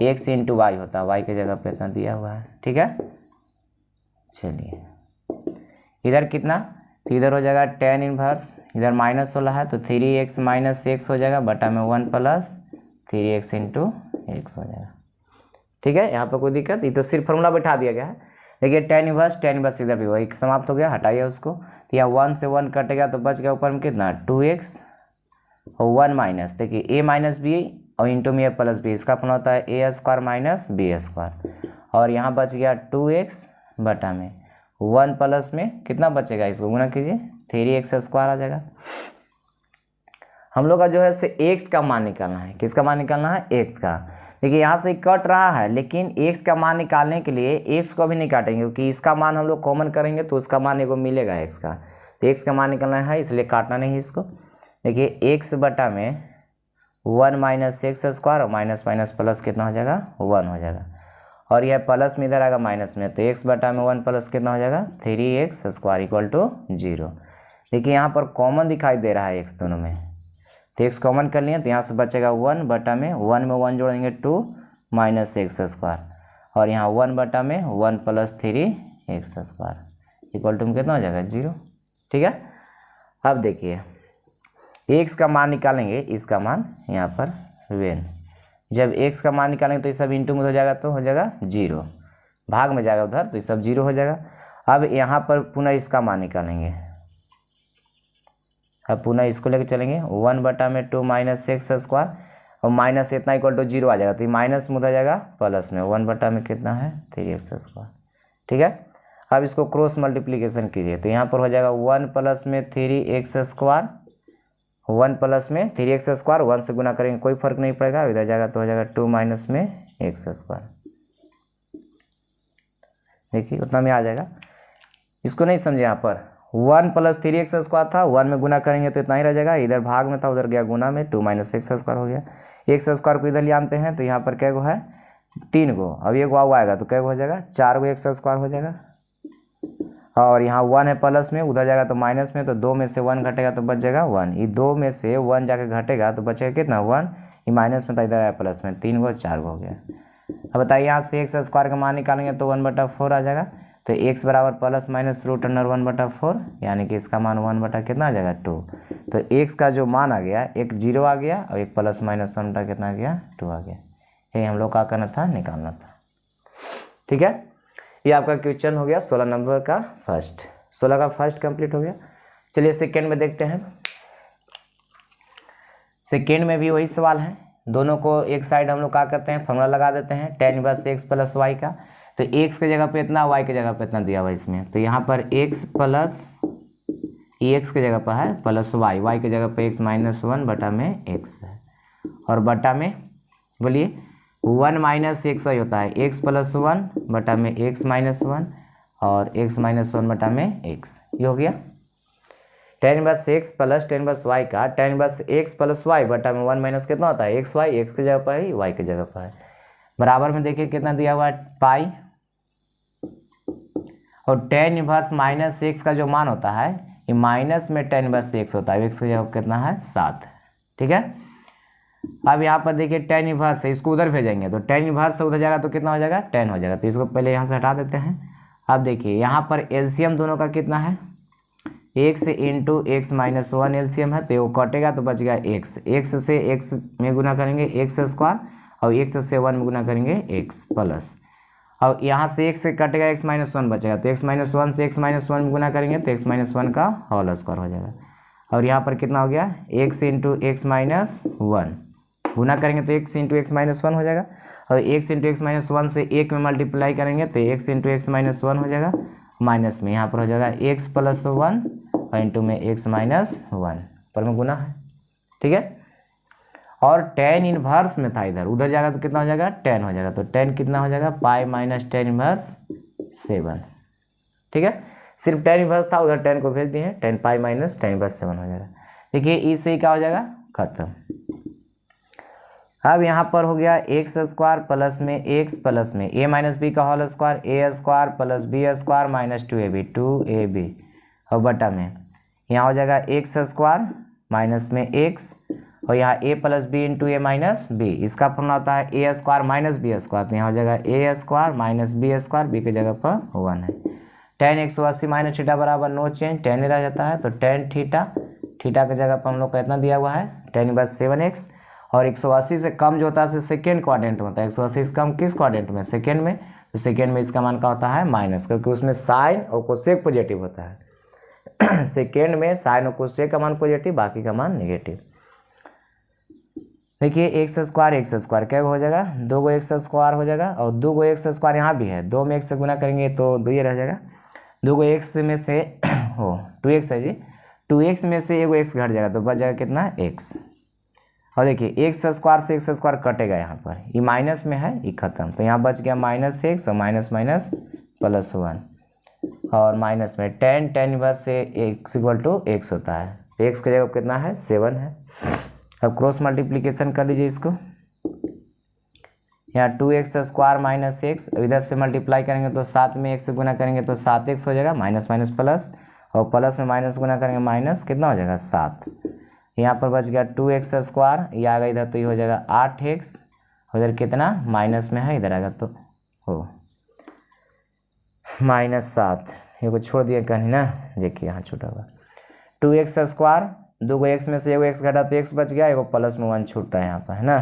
x इंटू वाई होता है, y के जगह पे इतना दिया हुआ है। ठीक है, चलिए इधर कितना, तो इधर हो जाएगा tan इनवर्स, इधर माइनस वाला है तो 3x माइनस x हो जाएगा, बटा में 1 प्लस 3x इंटू x हो जाएगा। ठीक है, यहाँ पर कोई दिक्कत, ये तो सिर्फ फॉर्मूला बैठा दिया गया है। देखिए tan इनवर्स इधर भी वही समाप्त हो गया, हटाइए उसको। तो यहाँ 1 से 1 कटेगा तो बच गया ऊपर में कितना 2x और 1 माइनस, देखिए a माइनस बी और इंटू में a प्लस बी, इसका फॉर्मूला होता है a square minus b square. और यहाँ बच गया 2x बटा में 1 प्लस में कितना बचेगा, इसको गुना कीजिए 3x स्क्वायर आ जाएगा। हम लोग का जो है से x का मान निकालना है। किसका मान निकालना है, x का। देखिए यहाँ से कट रहा है, लेकिन x का मान निकालने के लिए x को भी नहीं काटेंगे, क्योंकि इसका मान हम लोग कॉमन करेंगे तो उसका मान एगो मिलेगा x का। तो x का मान निकालना है, इसलिए काटना नहीं है इसको। देखिए x बटा में 1 माइनस एक्स स्क्वायर और माइनस माइनस प्लस कितना हो जाएगा 1 हो जाएगा, और यह प्लस में इधर आएगा माइनस में, तो x बटा में 1 प्लस कितना हो जाएगा 3x स्क्वायर इक्वल टू 0। देखिए यहाँ पर कॉमन दिखाई दे रहा है x दोनों में, तो x कॉमन कर लिए तो यहाँ से बचेगा 1 बटा में 1 में 1 जोड़ेंगे 2 माइनस एक्स स्क्वायर, और यहाँ 1 बटा में 1 plus 3x square equal to कितना हो जाएगा 0। ठीक है, अब देखिए x का मान निकालेंगे, इसका मान यहाँ पर वेन, जब x का मान निकालेंगे तो ये सब इंटू में हो जाएगा तो हो जाएगा 0, भाग में जाएगा उधर तो ये सब 0 हो जाएगा। अब यहाँ पर पुनः इसका मान निकालेंगे, अब पुनः इसको लेके चलेंगे 1 बटा में 2 माइनस एक्स स्क्वायर, और माइनस इतना इक्वल टू 0 आ जाएगा, तो ये माइनस में उधर जाएगा प्लस में 1 बटा में कितना है 3x स्क्वायर। ठीक है, अब इसको क्रॉस मल्टीप्लीकेशन कीजिए, तो यहाँ पर हो जाएगा 1 प्लस में 3x स्क्वायर, 1 प्लस में 3x स्क्वायर, 1 से गुना करेंगे कोई फर्क नहीं पड़ेगा, इधर जाएगा तो हो जाएगा 2 माइनस में x स्क्वायर। देखिए उतना में आ जाएगा, इसको नहीं समझे, यहाँ पर 1 प्लस 3x स्क्वायर था, 1 में गुना करेंगे तो इतना ही रह जाएगा, इधर भाग में था उधर गया गुना में, 2 माइनस एक्स स्क्वायर हो गया। एक्स स्क्वायर को इधर ले आते हैं तो यहाँ पर कै गो है 3 गो, अब ये गो आएगा तो कै गो हो जाएगा 4 गो एक्स स्क्वायर हो जाएगा, और यहाँ 1 है प्लस में, उधर जाएगा तो माइनस में, तो 2 में से 1 घटेगा तो बच जाएगा 1, ये 2 में से 1 जाके घटेगा तो बचेगा कितना 1, ये माइनस में था इधर आया प्लस में, 3 गो 4 गो हो गया। अब बताइए यहाँ से एक्स स्क्वायर का मान निकालेंगे तो 1/4 आ जाएगा, तो x बराबर प्लस माइनस रूट अंडर 1/4, यानी कि इसका मान 1 बटा कितना आ जाएगा 2। तो x का जो मान आ गया, एक 0 आ गया और एक प्लस माइनस 1 बटा कितना आ गया 2 आ गया। यही हम लोग का करना था, निकालना था। ठीक है, ये आपका क्वेश्चन हो गया 16 नंबर का फर्स्ट, 16 का फर्स्ट कंप्लीट हो गया। चलिए सेकेंड में देखते हैं। सेकेंड में भी वही सवाल है, दोनों को एक साइड हम लोग क्या करते हैं फॉर्मूला लगा देते हैं tan inverse x plus y का, तो x की जगह पे इतना y की जगह पे इतना दिया हुआ इसमें, तो यहाँ पर x प्लस x की जगह पर है प्लस y की जगह पे x माइनस 1 बटा में x है, और बटा में बोलिए 1 माइनस एक्स वाई होता है x प्लस 1 बटा में x माइनस 1 और x माइनस 1 बटा में x, ये हो गया tan inverse x plus tan inverse y का tan inverse x plus y बटा में 1 माइनस कितना होता है x y, x की जगह पर है y की जगह पर है, बराबर में देखिए कितना दिया हुआ है पाई, और tan इनवर्स माइनस x का जो मान होता है ये माइनस में tan इनवर्स x होता है, x की जगह कितना है 7। ठीक है, अब यहाँ पर देखिए tan इनवर्स है, इसको उधर भेजेंगे तो tan इनवर्स से उधर जाएगा तो कितना हो जाएगा 10 हो जाएगा, तो इसको पहले यहाँ से हटा देते हैं। अब देखिए यहाँ पर एलसीएम दोनों का कितना है x into x minus 1 LCM है, तो वो कटेगा तो बच गया x से x में गुना करेंगे x स्क्वायर और x से 1 में गुना करेंगे x प्लस, और यहाँ से x से कटेगा x-1 बचेगा, तो x-1 से x-1 में गुना करेंगे तो x-1 का होल स्क्वायर हो जाएगा। और यहाँ पर कितना हो गया, x इंटू x-1 गुना करेंगे तो x इंटू x-1 हो जाएगा। और x इंटू x-1 से 1 में मल्टीप्लाई करेंगे तो x इंटू x-1 हो जाएगा, माइनस में यहाँ पर हो जाएगा x + 1 और इंटू में x-1 पर में गुना है, ठीक है। और tan इनवर्स में था, इधर उधर जाएगा तो कितना हो जाएगा, tan हो जाएगा, तो tan कितना हो जाएगा, पाई माइनस tan इनवर्स 7, ठीक है। सिर्फ tan इनवर्स था, उधर tan को भेज दिए हैं, tan pi minus tan inverse 7 हो जाएगा। देखिए इससे क्या हो जाएगा, खत्म। अब यहाँ पर हो गया x² प्लस में x प्लस में a माइनस बी का whole square, a² plus b² minus 2ab और बटा में यहाँ हो जाएगा x² माइनस में x और यहाँ a plus b into a minus b, इसका फॉर्मूला होता है a² माइनस b², तो यहाँ हो जाएगा a² माइनस b², b की जगह पर 1 है। tan 180 माइनस थीटा बराबर नो चेंज, tan रह जाता है, तो tan थीटा, थीटा की जगह पर हम लोग का इतना दिया हुआ है tan इनवर्स 7x। और 180 से कम जो होता है सेकेंड क्वाड्रेंट में होता है, 180 से कम किस क्वाड्रेंट में, सेकेंड में, तो सेकेंड में इसका मान का होता है माइनस, क्योंकि उसमें साइन और कोसेक पॉजिटिव होता है। सेकेंड में साइन और कोसेक का मान पॉजिटिव, बाकी का मान नेगेटिव। देखिए x² क्या हो जाएगा, 2 x² हो जाएगा और 2 x² यहाँ भी है, 2 में x से गुना करेंगे तो 2 ये रह जाएगा, 2 x में से हो 2x है जी, 2x में से 1 x घट जाएगा तो बच जाएगा कितना, x। और देखिए x² से x² कटेगा, यहाँ पर ये माइनस में है, ये खत्म, तो यहाँ बच गया -x और माइनस माइनस +1 और माइनस में tan इनवर्स से x = x होता है, तो x की जगह कितना है, 7 है। अब क्रॉस मल्टीप्लिकेशन कर लीजिए इसको, यहाँ 2x² माइनस x, इधर से मल्टीप्लाई करेंगे तो 7 में 1 से गुना करेंगे तो 7x हो जाएगा, माइनस माइनस प्लस, और प्लस में माइनस गुना करेंगे माइनस, कितना हो जाएगा 7। यहाँ पर बच गया 2x², ये आ गया इधर तो ये हो जाएगा 8x, उधर कितना माइनस में है, इधर आएगा तो हो -7, ये को छोड़ दिया कहीं ना, देखिए यहाँ छूटा हुआ 2x², 2 x में से 1 x घटा तो x बच गया, एगो प्लस में 1 छूट रहा है यहाँ पर, है ना,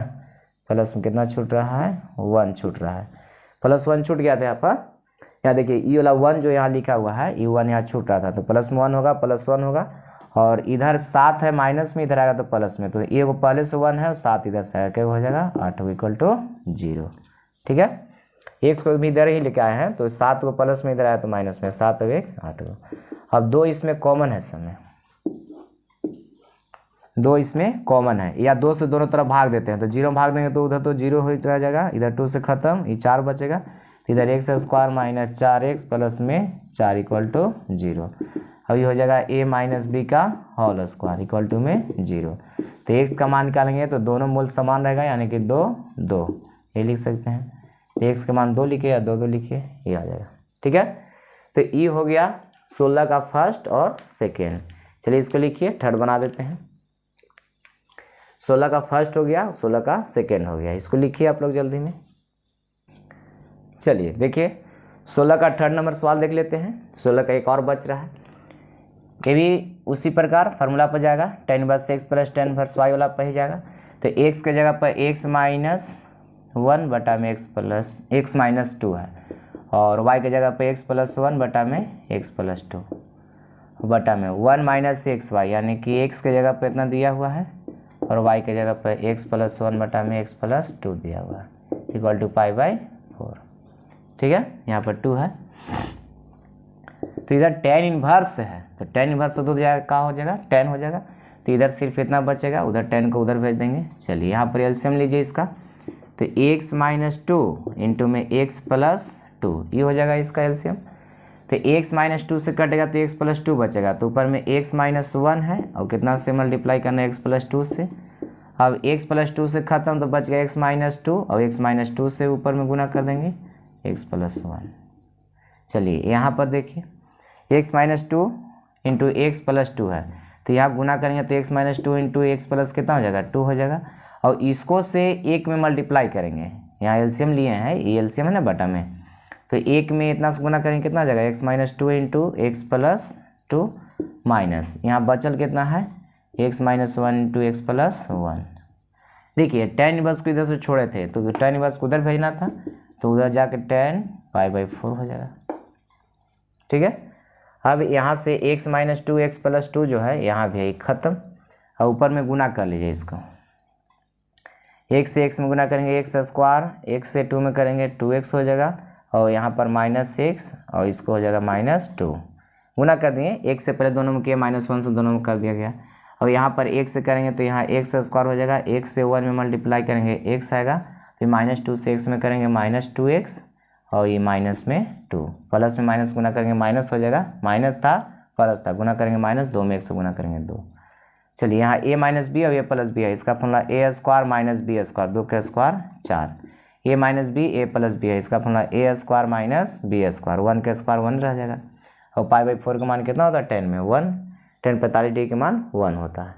प्लस में कितना छूट रहा है, 1 छूट रहा है, +1 छूट गया था यहाँ पर। यहाँ देखिए ई वाला 1 जो यहाँ लिखा हुआ है, ये 1 यहाँ छूट रहा था, तो प्लस में 1 होगा, +1 होगा, और इधर 7 है माइनस में, इधर आएगा तो प्लस में, तो ये वो पहले से 1 है और 7 इधर से आएगा, क्या हो जाएगा 8 = 0, ठीक है। x को भी इधर ही लेके आए हैं, तो 7 को प्लस में इधर आया तो माइनस में, 7 और 1 8 को। अब 2 इसमें कॉमन है, समय 2 इसमें कॉमन है, या 2 से दोनों तरफ भाग देते हैं, तो 0 भाग देंगे तो उधर तो 0 हो जाएगा, इधर 2 से खत्म, ये 4 बचेगा, तो इधर x² माइनस 4x प्लस में 4 = 0। अब ये हो जाएगा a माइनस बी का होल स्क्वायर इक्वल में 0, तो x का मान निकालेंगे तो दोनों मूल समान रहेगा, यानी कि 2 2, ये लिख सकते हैं, x का मान 2 लिखे या 2 2 लिखे, ये आ जाएगा, ठीक है। तो ये हो गया 16 का फर्स्ट और सेकेंड। चलिए इसको लिखिए, थर्ड बना देते हैं। 16 का फर्स्ट हो गया, 16 का सेकेंड हो गया, इसको लिखिए आप लोग जल्दी में। चलिए देखिए 16 का थर्ड नंबर सवाल देख लेते हैं। 16 का एक और बच रहा है, ये भी उसी प्रकार फार्मूला पर जाएगा, tan inverse x plus tan inverse y वाला पर ही जाएगा। तो x के जगह पर x माइनस 1 बटा में x माइनस 2 है, और y के जगह पर x प्लस 1 बटा में x प्लस 2 बटा में 1 माइनस xy, यानी कि x के जगह पर इतना दिया हुआ है और y के जगह पर x प्लस 1 बटा में x प्लस 2 दिया हुआ है, इक्वल टू π/4, ठीक है। यहाँ पर 2 है, तो इधर tan इनवर्स है, तो tan इनवर्स तो जाएगा, क्या हो जाएगा, tan हो जाएगा, तो इधर सिर्फ इतना बचेगा, उधर tan को उधर भेज देंगे। चलिए यहाँ पर एलसीएम लीजिए इसका, तो x माइनस 2 इंटू में x प्लस 2, ये हो जाएगा इसका एलसीएम। तो x माइनस 2 से कटेगा तो x प्लस 2 बचेगा, तो ऊपर में x माइनस 1 है और कितना से मल्टीप्लाई करना है, x प्लस 2 से। अब x प्लस 2 से खत्म तो बच गया x माइनस 2, और x माइनस 2 से ऊपर में गुना कर देंगे x प्लस 1। चलिए यहाँ पर देखिए x minus 2 into x plus 2 है, तो यहाँ गुना करेंगे तो x minus 2 into x plus कितना हो जाएगा, 2 हो जाएगा, और इसको से 1 में मल्टीप्लाई करेंगे, यहाँ एलसीएम लिए हैं, ये एलसीएम है ना बटा में, तो 1 में इतना से गुना करेंगे कितना हो जाएगा, x minus 2 into x plus 2 minus, यहाँ बचल कितना है, x minus 1 into x plus 1। देखिए tan इनवर्स को इधर से छोड़े थे, तो tan इनवर्स को उधर भेजना था, तो उधर जाके टेन पाई/4 हो जाएगा। ठीक है, अब यहाँ से x - 2x + 2 जो है यहाँ भी है ख़त्म, और ऊपर में गुना कर लीजिए इसको। x से x में गुना करेंगे x², x से 2 में करेंगे 2x हो जाएगा, और यहाँ पर -x और इसको हो जाएगा -2 गुना कर दिए। x से पहले दोनों में किया, -1 से दोनों में कर दिया गया। और यहाँ पर x से करेंगे तो यहाँ x² हो जाएगा, x से 1 में मल्टीप्लाई करेंगे x आएगा, फिर -2 से x में करेंगे -2x, और ये माइनस में 2, प्लस में माइनस गुना करेंगे माइनस हो जाएगा, माइनस था प्लस था, गुना करेंगे -2 में 1 से गुना करेंगे 2। चलिए यहाँ a - b और a + b है, इसका फॉर्मूला a² - b², 2 का square 4, a - b a + b है, इसका फॉर्मूला a² - b², 1 का स्क्वायर 1 रह जाएगा। और पाई/4 का मान कितना होता है 10 में 1, 10 45 डिग्री के मान 1 होता है।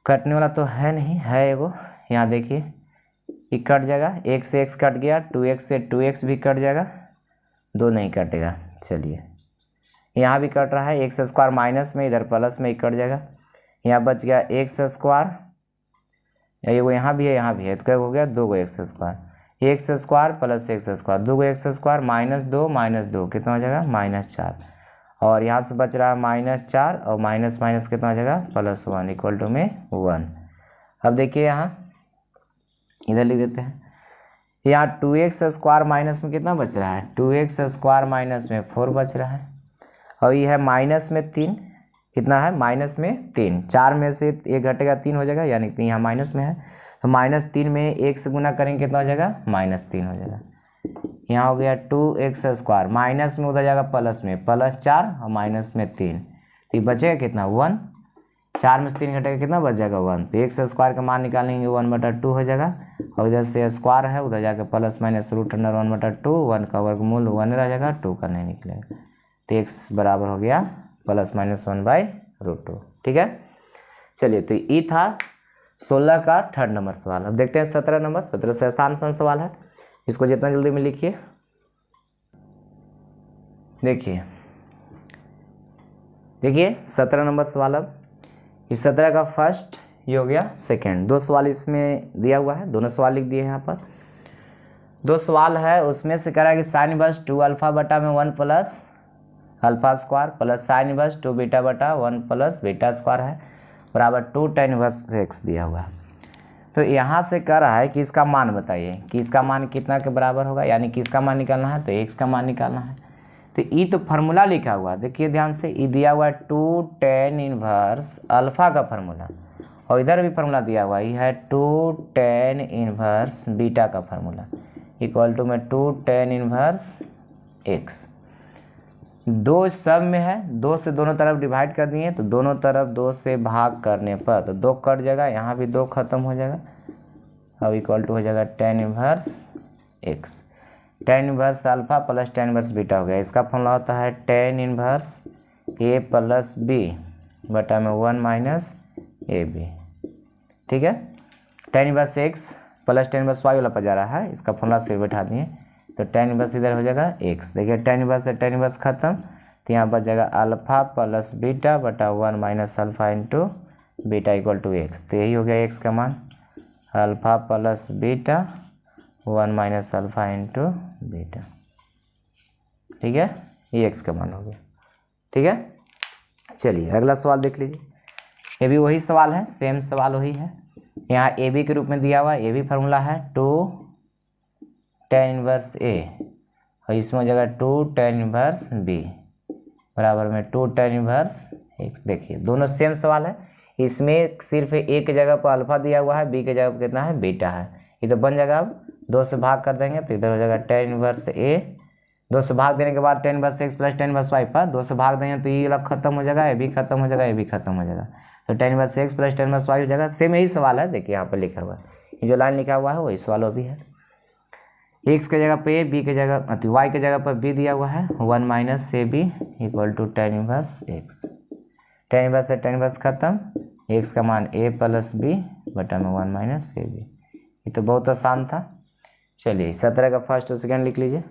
कटने वाला तो है नहीं, है एगो, यहाँ देखिए ये कट जाएगा, x से x कट गया, 2x से 2x भी कट जाएगा, 2 नहीं कटेगा। चलिए यहाँ भी कट रहा है, x² माइनस में, इधर प्लस में ही कट जाएगा। यहाँ बच गया x², ये वो यहाँ भी है, यहाँ भी है, तो क्या हो गया 2 x² + x², 2 x² -2 कितना हो जाएगा -4, और यहाँ से बच रहा है -4 और माइनस माइनस कितना हो जाएगा +1 = में 1। अब देखिए यहाँ इधर लिख देते हैं, यहाँ 2x² माइनस में कितना बच रहा है, 2x² माइनस में 4 बच रहा है, और ये है माइनस में 3, कितना है -3, 4 में से 1 घटेगा 3 हो जाएगा, यानी कि यहाँ माइनस में है, तो -3 में 1 से गुना करेंगे कितना हो जाएगा -3 हो जाएगा। यहाँ हो गया 2x², माइनस में उधर जाएगा प्लस में, +4 और माइनस में 3, तो ये बचेगा कितना 1, 4 में से 3 घटेगा कितना बच जाएगा 1, तो x² का मान निकालेंगे 1/2 हो जाएगा, और इधर से स्क्वायर है, उधर जाकर प्लस माइनस √1/2, 1 का वर्गमूल 1 रह जाएगा, 2 का नहीं निकलेगा, तो x बराबर हो गया +-1/√2। ठीक है, चलिए तो ये था 16 का 3rd नंबर सवाल। अब देखते हैं 17 नंबर, 17 से आसान सवाल है, इसको जितना जल्दी में लिखिए। देखिए 17 नंबर सवाल। अब इस 17 का फर्स्ट ये हो गया, सेकंड 2 सवाल इसमें दिया हुआ है, दोनों सवाल लिख दिए हैं यहाँ पर। 2 सवाल है, उसमें से कह रहा है कि sin 2 अल्फा बटा में 1 + α² प्लस sin 2 बीटा बटा 1 + β² है बराबर 2 tan 1x दिया हुआ है। तो यहाँ से कह रहा है कि इसका मान बताइए कि इसका मान कितना के बराबर होगा, यानी कि इसका मान निकालना है तो x का मान निकालना है। तो ये तो फार्मूला लिखा हुआ, देखिए ध्यान से, ये दिया हुआ है 2 tan 1 अल्फा का फार्मूला, और इधर भी फार्मूला दिया हुआ है 2 tan 1 बीटा का फार्मूला = में 2 tan 1 x। 2 सब में है, 2 से दोनों तरफ डिवाइड कर दिए, तो दोनों तरफ 2 से भाग करने पर तो 2 कट जाएगा, यहाँ भी 2 खत्म हो जाएगा, अब = हो जाएगा tan 1 x, tan 1 alpha plus tan 1 beta हो गया। इसका फॉर्मूला होता है tan 1 a + b बटा में 1 - ab। ठीक है, tan 1 x plus tan 1 y वाला पर जा रहा है, इसका फॉर्मूला सिर बैठा दिए, तो tan 1 इधर हो जाएगा x। देखिए tan 1 से tan 1 खत्म, तो यहाँ पर जाएगा अल्फा प्लस बीटा बटा 1 - अल्फा × बीटा = x। तो यही हो गया x का मान, alpha plus beta 1 - alpha × beta. ठीक है, ये x का मान हो गया। ठीक है, चलिए अगला सवाल देख लीजिए। ये भी वही सवाल है, सेम सवाल वही है, यहाँ ए बी के रूप में दिया हुआ, ये भी फार्मूला है 2 tan 1 a, और इसमें हो जाएगा 2 tan 1 b बराबर में 2 tan 1 x। देखिए दोनों सेम सवाल है, इसमें सिर्फ a की जगह पर अल्फा दिया हुआ है, b की जगह पर कितना है बीटा है, ये तो बन जाएगा। अब 2 से भाग कर देंगे तो इधर हो जाएगा tan 1 a, 2 से भाग देने के बाद tan 1 x plus tan 1 y पर 2 से भाग देंगे तो ये अलग खत्म हो जाएगा, ये भी खत्म हो जाएगा, ये भी खत्म हो जाएगा, तो tan 1 x plus tan 1 y हो जाएगा। सेम यही सवाल है, देखिए यहाँ पर लिखा हुआ है, ये जो लाइन लिखा हुआ है वही सवाल वो भी है। x के जगह पे b के जगह y के जगह पर b दिया हुआ है 1 - ab = tan 1 x। tan 1 से tan 1 खत्म, x का मान a + b बटा में 1 - ab। ये तो बहुत आसान था। चलिए 17 का फर्स्ट और सेकेंड लिख लीजिए।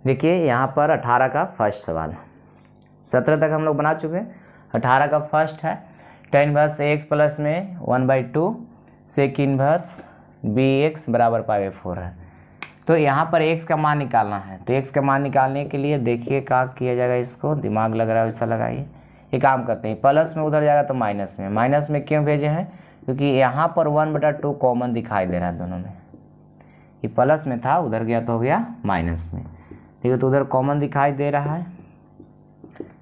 देखिए यहाँ पर 18 का फर्स्ट सवाल, 17 तक हम लोग बना चुके हैं। 18 का फर्स्ट है tan 1 x प्लस में 1/2 sec 1 bx बराबर π/4 है। तो यहाँ पर x का मान निकालना है, तो x का मान निकालने के लिए देखिए क्या किया जाएगा, इसको दिमाग लग रहा है वैसा लगाइए। ये काम करते हैं, प्लस में उधर जाएगा तो माइनस में क्यों भेजे हैं, क्योंकि यहाँ पर 1/2 कॉमन दिखाई दे रहा है दोनों में। ये प्लस में था, उधर गया तो हो गया माइनस में, ठीक है। तो उधर कॉमन दिखाई दे रहा है,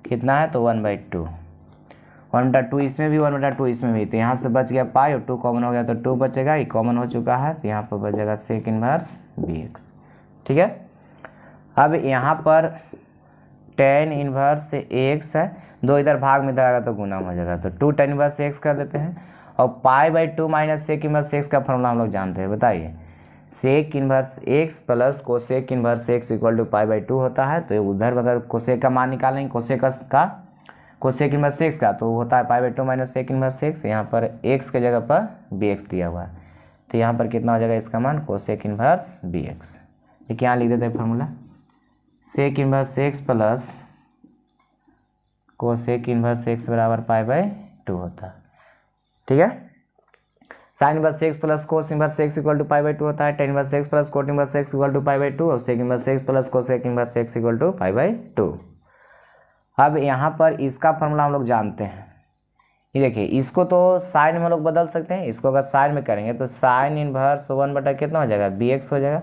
कितना है तो 1/2, 1/2 इसमें भी 1/2 इसमें भी, तो यहाँ से बच गया पाई और 2 कॉमन हो गया तो 2 बचेगा, ये कॉमन हो चुका है, तो यहाँ पर बचेगा सेक इनवर्स bx, ठीक है। अब यहाँ पर tan इनवर्स x है, 2 इधर भाग में जाएगा तो गुना हो जाएगा, तो 2 tan इनवर्स x कर देते हैं। और π/2 माइनस सेक इनवर्स x का फॉर्मूला हम लोग जानते हैं, बताइए। Sec inverse x plus cosec inverse x equal to π/2 होता है। तो उधर अगर कोसेक का मान निकालेंगे, कोसेक इनवर्स x का, तो होता है π/2 माइनस सेक इनवर्स x। यहाँ पर x के जगह पर bx दिया हुआ है, तो यहाँ पर कितना हो जाएगा इसका मान, कोसेक इनवर्स bx। ये क्या लिख देते हैं formula, sec inverse x plus cosec inverse x बराबर π/2 होता है, ठीक है। Sine inverse x plus cos inverse x equal to π/2 होता है, tan inverse x plus cot inverse x equal to π/2 और sec inverse x plus cosec inverse x equal to π/2। अब यहाँ पर इसका फॉर्मूला हम लोग जानते हैं, ये देखिए, इसको तो साइन में हम लोग बदल सकते हैं, इसको अगर साइन में करेंगे तो साइन इनवर्स 1 कितना हो जाएगा, bx हो जाएगा।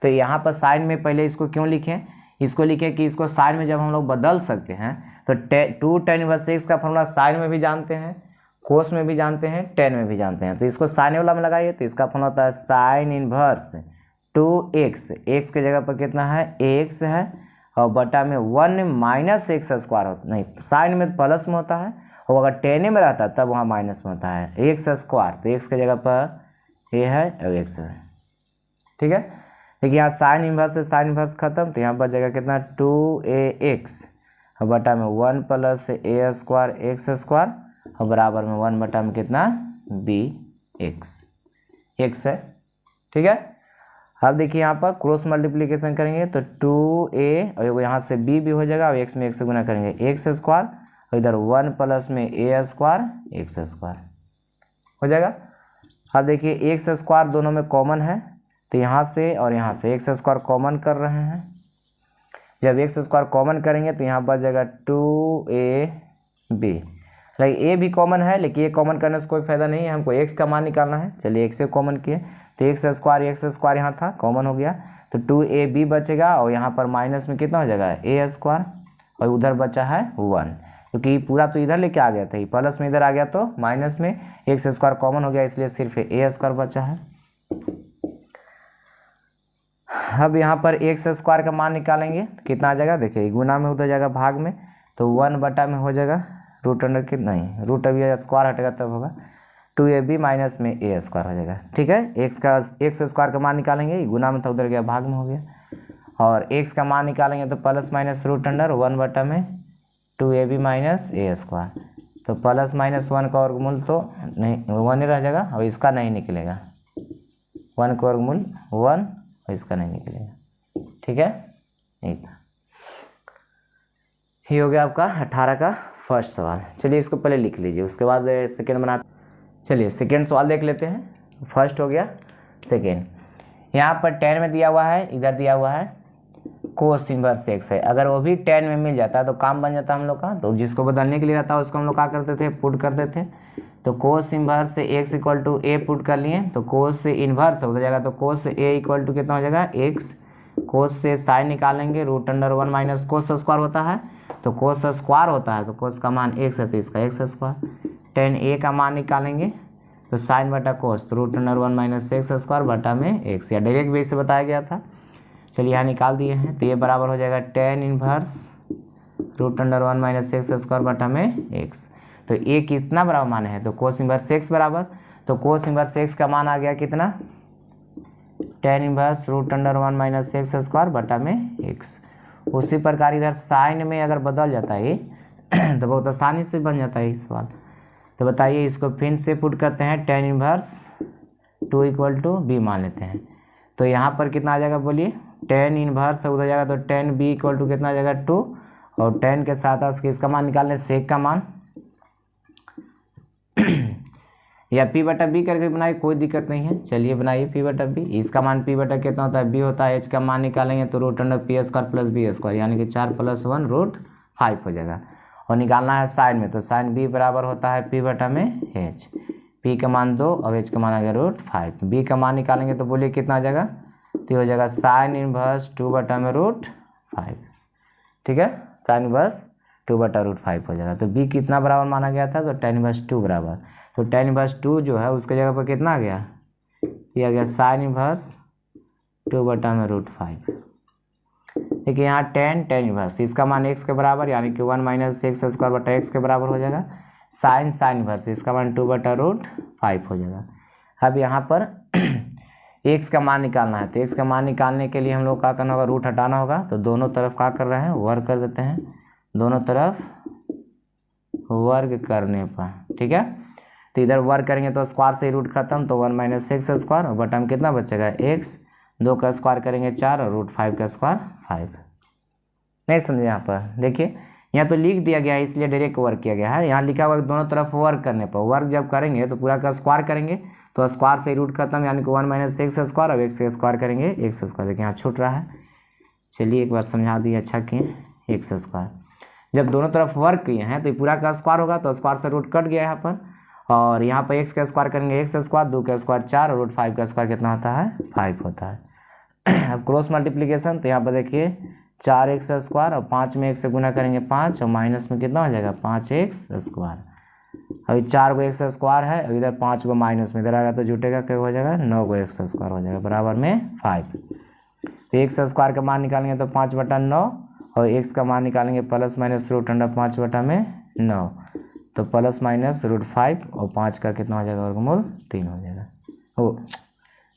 तो यहाँ पर साइन में पहले इसको क्यों लिखें, इसको लिखें कि इसको साइन में जब हम लोग बदल सकते हैं तो 2 tan इनवर्स x का फॉर्मूला साइन में भी जानते हैं, कोस में भी जानते हैं, टेन में भी जानते हैं। तो इसको साइन वाला में लगाइए, तो इसका फॉर्मूला होता है साइन इनवर्स 2x, x के जगह पर कितना है x है, और बटा में 1 माइनस x स्क्वायर होता, नहीं साइन में प्लस में होता है, और अगर टेन में रहता तब वहाँ माइनस में होता है x स्क्वायर, तो x के जगह पर ये है और x है, ठीक है। देखिए यहाँ साइन इनवर्स से साइन इनवर्स खत्म, तो यहाँ पर जगह कितना 2ax और बटा में 1 plus a square x square और बराबर में 1 बटा में कितना bx, x है, ठीक है। अब देखिए यहाँ पर क्रॉस मल्टीप्लिकेशन करेंगे तो 2a और यहाँ से b भी हो जाएगा, और x में x से गुना करेंगे x स्क्वायर और इधर 1 प्लस में a स्क्वायर x स्क्वायर हो जाएगा। अब देखिए x स्क्वायर दोनों में कॉमन है, तो यहाँ से और यहाँ से x स्क्वायर कॉमन कर रहे हैं। जब x स्क्वायर कॉमन करेंगे तो यहाँ पर जाएगा 2ab, लाइक a भी कॉमन है, लेकिन ये कॉमन करने से कोई फायदा नहीं है, हमको x का मान निकालना है। चलिए x से कॉमन किए तो x स्क्वायर यहाँ था कॉमन हो गया, तो 2ab बचेगा, और यहाँ पर माइनस में कितना हो जाएगा a स्क्वायर, और उधर बचा है 1, क्योंकि पूरा तो इधर लेके आ गया था, प्लस में इधर आ गया तो माइनस में x स्क्वायर कॉमन हो गया, इसलिए सिर्फ a स्क्वायर बचा है। अब यहाँ पर x स्क्वायर का मान निकालेंगे, कितना आ जाएगा, देखिए गुना में उधर जाएगा भाग में, तो 1 बटा में हो जाएगा रूट अंडर के नहीं, रूट अभी स्क्वायर हटेगा तब होगा 2ab माइनस में a स्क्वायर हो जाएगा, ठीक है। x स्क्वायर का मान निकालेंगे, गुना में था उधर गया भाग में हो गया, और x का मान निकालेंगे तो प्लस माइनस रूट अंडर 1 बटा में 2ab माइनस a स्क्वायर, तो प्लस माइनस 1 का वर्गमूल तो नहीं 1 ही रह जाएगा, और इसका नहीं निकलेगा, 1 का वर्गमूल 1 और इसका नहीं निकलेगा, ठीक है। यही था, ये हो गया आपका 18 का फर्स्ट सवाल। चलिए इसको पहले लिख लीजिए, उसके बाद सेकेंड बनाते। चलिए सेकेंड सवाल देख लेते हैं, फर्स्ट हो गया, सेकेंड यहाँ पर 10 में दिया हुआ है, इधर दिया हुआ है कोस इनवर्स x है, अगर वो भी 10 में मिल जाता है तो काम बन जाता है हम लोग का। तो जिसको बदलने के लिए रहता है उसको हम लोग क्या करते थे, पुट करते थे। तो cos inverse x equal to a put कर लिए, तो कोस से इनवर्स हो जाएगा, तो कोस a इक्वल टू कितना हो जाएगा x, कोस से साइन निकालेंगे root under 1 minus cos square होता है, तो कोस स्क्वायर होता है, तो कोस का मान x है तो इसका x स्क्वायर। tan a का मान निकालेंगे तो साइन बटा कोस, तो root under 1 minus x square बटा में x, या डायरेक्ट बेस से बताया गया था। चलिए यहाँ निकाल दिए हैं, तो ये बराबर हो जाएगा tan inverse root under 1 minus x square बटा में x। तो a कितना बराबर मान है, तो कोस इनवर्स x बराबर, तो कोस इनवर्स x का मान आ गया कितना, tan inverse root under 1 minus x square बटा में x। उसी प्रकार इधर साइन में अगर बदल जाता है तो बहुत आसानी से बन जाता है ये सवाल। तो बताइए इसको फिर से पुट करते हैं, tan inverse 2 equal to b मान लेते हैं, तो यहाँ पर कितना आ जाएगा बोलिए, tan इनवर्स उधर जाएगा तो tan b इक्वल टू कितना आ जाएगा 2, और tan के साथ इसका मान निकालने सेक का मान या पी बटा बी करके बनाइए, कोई दिक्कत नहीं है। चलिए बनाइए पी बटा बी। इसका मान पी बटा कितना होता है, बी होता है। एच का मान निकालेंगे तो root under p square plus b square यानी कि 4 + 1 √5 हो जाएगा। और निकालना है साइन में, तो साइन बी बराबर होता है पी बटा में एच। पी का मान 2 और एच का मान आ गया √5। बी का मान निकालेंगे तो बोलिए कितना आ जाएगा, तो हो जाएगा साइन इनवर्स 2 बटा में √5। ठीक है, साइन इनवर्स 2 बटा √5 हो जाएगा। तो बी कितना बराबर माना गया था, तो tan इनवर्स 2 बराबर। तो tan इनवर्स 2 जो है उसके जगह पर कितना आ गया, ये आ गया साइन इनवर्स 2 बटा में √5। देखिए यहाँ tan इनवर्स इसका मान x के बराबर यानी कि 1 - x स्क्वायर बटा x के बराबर हो जाएगा। साइन इनवर्स इसका मान 2 बटा √5 हो जाएगा। अब यहाँ पर x का मान निकालना है, तो x का मान निकालने के लिए हम लोग क्या करना होगा, रूट हटाना होगा। तो दोनों तरफ क्या कर रहे हैं, वर्ग कर देते हैं, दोनों तरफ वर्ग करने पर। ठीक है, तो इधर वर्ग करेंगे तो स्क्वायर से ही रूट खत्म, तो 1 - x स्क्वायर और बटा में कितना बचेगा x, 2 का स्क्वायर करेंगे 4 और √5 का स्क्वायर 5। नहीं समझे यहाँ पर, देखिए यहाँ तो लिख दिया गया है इसलिए डायरेक्ट वर्ग किया गया है। यहाँ लिखा हुआ है दोनों तरफ वर्ग करने पर, वर्ग जब करेंगे तो पूरा का स्क्वायर करेंगे तो स्क्वायर से ही रूट खत्म यानी कि 1 - x स्क्वायर और x स्क्वायर करेंगे x स्क्वायर। देखिए यहाँ छूट रहा है, चलिए एक बार समझा दिए, अच्छा किए, x स्क्वायर। जब दोनों तरफ वर्ग किए हैं तो पूरा का स्क्वायर होगा, तो स्क्वायर से रूट कट गया यहाँ पर, और यहाँ पर x का स्क्वायर करेंगे x स्क्वायर, 2 का स्क्वायर 4 और √5 का स्क्वायर कितना होता है, 5 होता है। अब क्रॉस मल्टीप्लिकेशन, तो यहाँ पर देखिए 4x स्क्वायर और 5 में 1 से गुना करेंगे 5 और माइनस में कितना हो जाएगा 5x स्क्वायर। अभी 4 को x स्क्वायर है और इधर 5 को माइनस में इधर आएगा तो जुटेगा, क्या हो जाएगा 9 को x स्क्वायर हो जाएगा बराबर में 5। तो x स्क्वायर का मान निकालेंगे तो 5 बटा 9 और x का मान निकालेंगे प्लस माइनस रूट अंडर 5 बटा में 9, तो प्लस माइनस √5 और 5 का कितना हो जाएगा वर्गमूल 3 हो जाएगा। ओ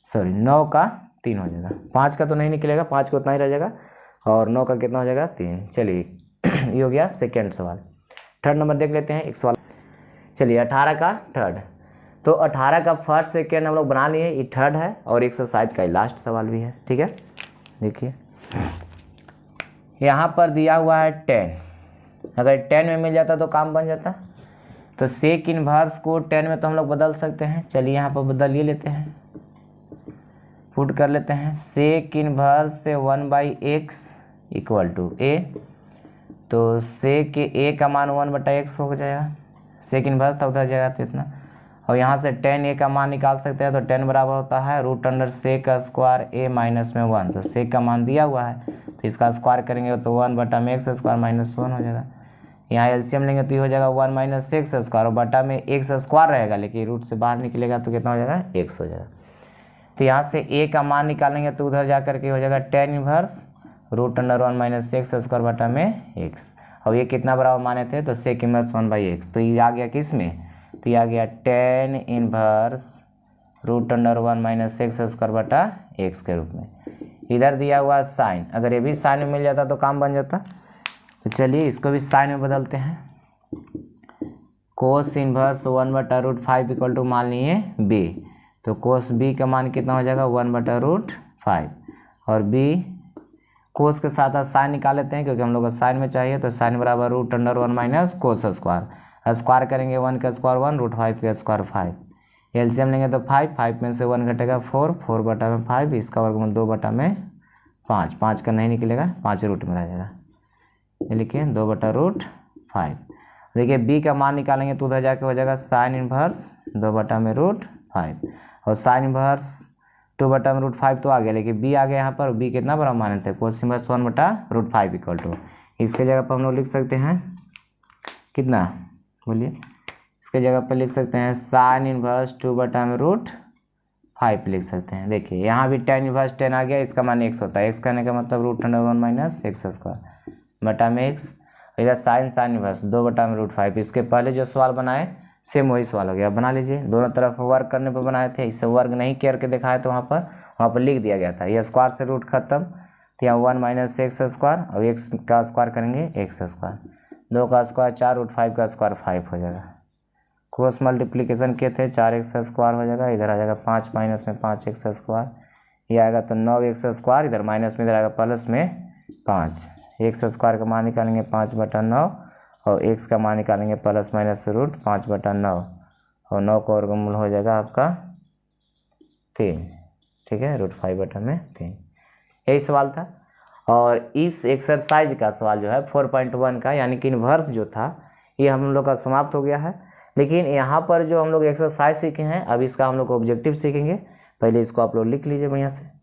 सॉरी 9 का 3 हो जाएगा, 5 का तो नहीं निकलेगा, 5 का उतना ही रह जाएगा और 9 का कितना हो जाएगा 3। चलिए ये हो गया सेकेंड सवाल। थर्ड नंबर देख लेते हैं एक सवाल। चलिए 18 का थर्ड, तो 18 का फर्स्ट सेकेंड हम लोग बना लिए, ये थर्ड है और एक्सरसाइज का लास्ट सवाल भी है। ठीक है, देखिए यहाँ पर दिया हुआ है 10, अगर 10 में मिल जाता तो काम बन जाता। तो सेक इनवर्स को 10 में तो हम लोग बदल सकते हैं, चलिए यहाँ पर बदल ही लेते हैं, पुट कर लेते हैं। सेक इनवर्स से 1/x इक्वल टू a, तो सेक a का मान 1/x हो जाएगा, सेक इनवर्स था उधर जाएगा तो इतना, और यहाँ से tan a का मान निकाल सकते हैं, तो tan बराबर होता है रूट अंडर सेक का स्क्वायर a माइनस में 1। तो सेक का मान दिया हुआ है तो इसका स्क्वायर करेंगे तो 1 बटा में x स्क्वायर माइनस 1 हो जाएगा। यहाँ एलसीएम लेंगे तो ये हो जाएगा 1 - x स्क्वायर और बटा में x स्क्वायर रहेगा, लेकिन रूट से बाहर निकलेगा तो कितना हो जाएगा x हो जाएगा। तो यहाँ से a का मान निकालेंगे तो उधर जा करके हो जाएगा tan inverse root under 1 - x square बटा में x, और ये कितना बराबर माने थे, तो सेक इनवर्स 1/x, तो ये आ गया किस में, तो ये आ गया tan inverse root under 1 - x square बटा x के रूप में। इधर दिया हुआ साइन, अगर ये भी साइन में मिल जाता तो काम बन जाता। तो चलिए इसको भी साइन में बदलते हैं। कोस इनवर्स 1/√5 इक्वल टू मान लिए b, तो कोस b का मान कितना हो जाएगा 1/√5, और b कोस के साथ साइन निकाल लेते हैं क्योंकि हम लोग को साइन में चाहिए, तो साइन बराबर root under 1 - cos square, square करेंगे 1 का स्क्वायर 1 √5 का स्क्वायर 5, एलसीएम लेंगे तो 5 में से 1 घटेगा 4 बटा में 5, इसका वर्गमूल 2 बटा में 5 का नहीं निकलेगा, 5 रूट में रह जाएगा, ये लिखिए 2 बटा √5। देखिए b का मान निकालेंगे तो उधर जाके हो जाएगा साइन इनवर्स 2 बटा में √5, और साइन इनवर्स 2 बटा में √5 तो आ गया, लेकिन b आ गया यहाँ पर, b कितना बड़ा माने थे कोस इनवर्स 1 बटा √5 इक्वल टू, इसके जगह पर हम लोग लिख सकते हैं कितना, बोलिए, इसके जगह पर लिख सकते हैं साइन इनवर्स 2 बटा में √5 लिख सकते हैं। देखिए यहाँ भी tan इनवर्स 10 आ गया, इसका मान x होता है, x करने का मतलब रूट अंडर 1 - x स्क्वायर बटा में x, इधर साइन इनवर्स 2 बटा में √5। इसके पहले जो सवाल बनाए सेम वही सवाल हो गया, बना लीजिए, दोनों तरफ वर्ग करने पर बनाए थे, इससे वर्ग नहीं करके दिखाए तो वहाँ पर लिख दिया गया था, ये स्क्वायर से रूट खत्म, तो यहाँ 1 - x स्क्वायर और x का स्क्वायर करेंगे x स्क्वायर, 2 का स्क्वायर 4 √5 का स्क्वायर 5 हो जाएगा। क्रॉस मल्टीप्लिकेशन किए थे 4x स्क्वायर हो जाएगा, इधर आ जाएगा 5 माइनस में 5x स्क्वायर, ये आएगा तो 9x स्क्वायर, इधर माइनस में इधर आएगा प्लस में 5, x स्क्वायर का मान निकालेंगे 5 बटा 9 और x का मान निकालेंगे प्लस माइनस रूट 5 बटा 9 और 9 का वर्गमूल हो जाएगा आपका 3, ठीक है, √5 में 3। यही सवाल था। और इस एक्सरसाइज का सवाल जो है 4.1 का यानी कि इन्वर्स जो था ये हम लोग का समाप्त हो गया है। लेकिन यहाँ पर जो हम लोग एक्सरसाइज सीखे हैं अब इसका हम लोग ऑब्जेक्टिव सीखेंगे। पहले इसको आप लोग लिख लीजिए बढ़िया से।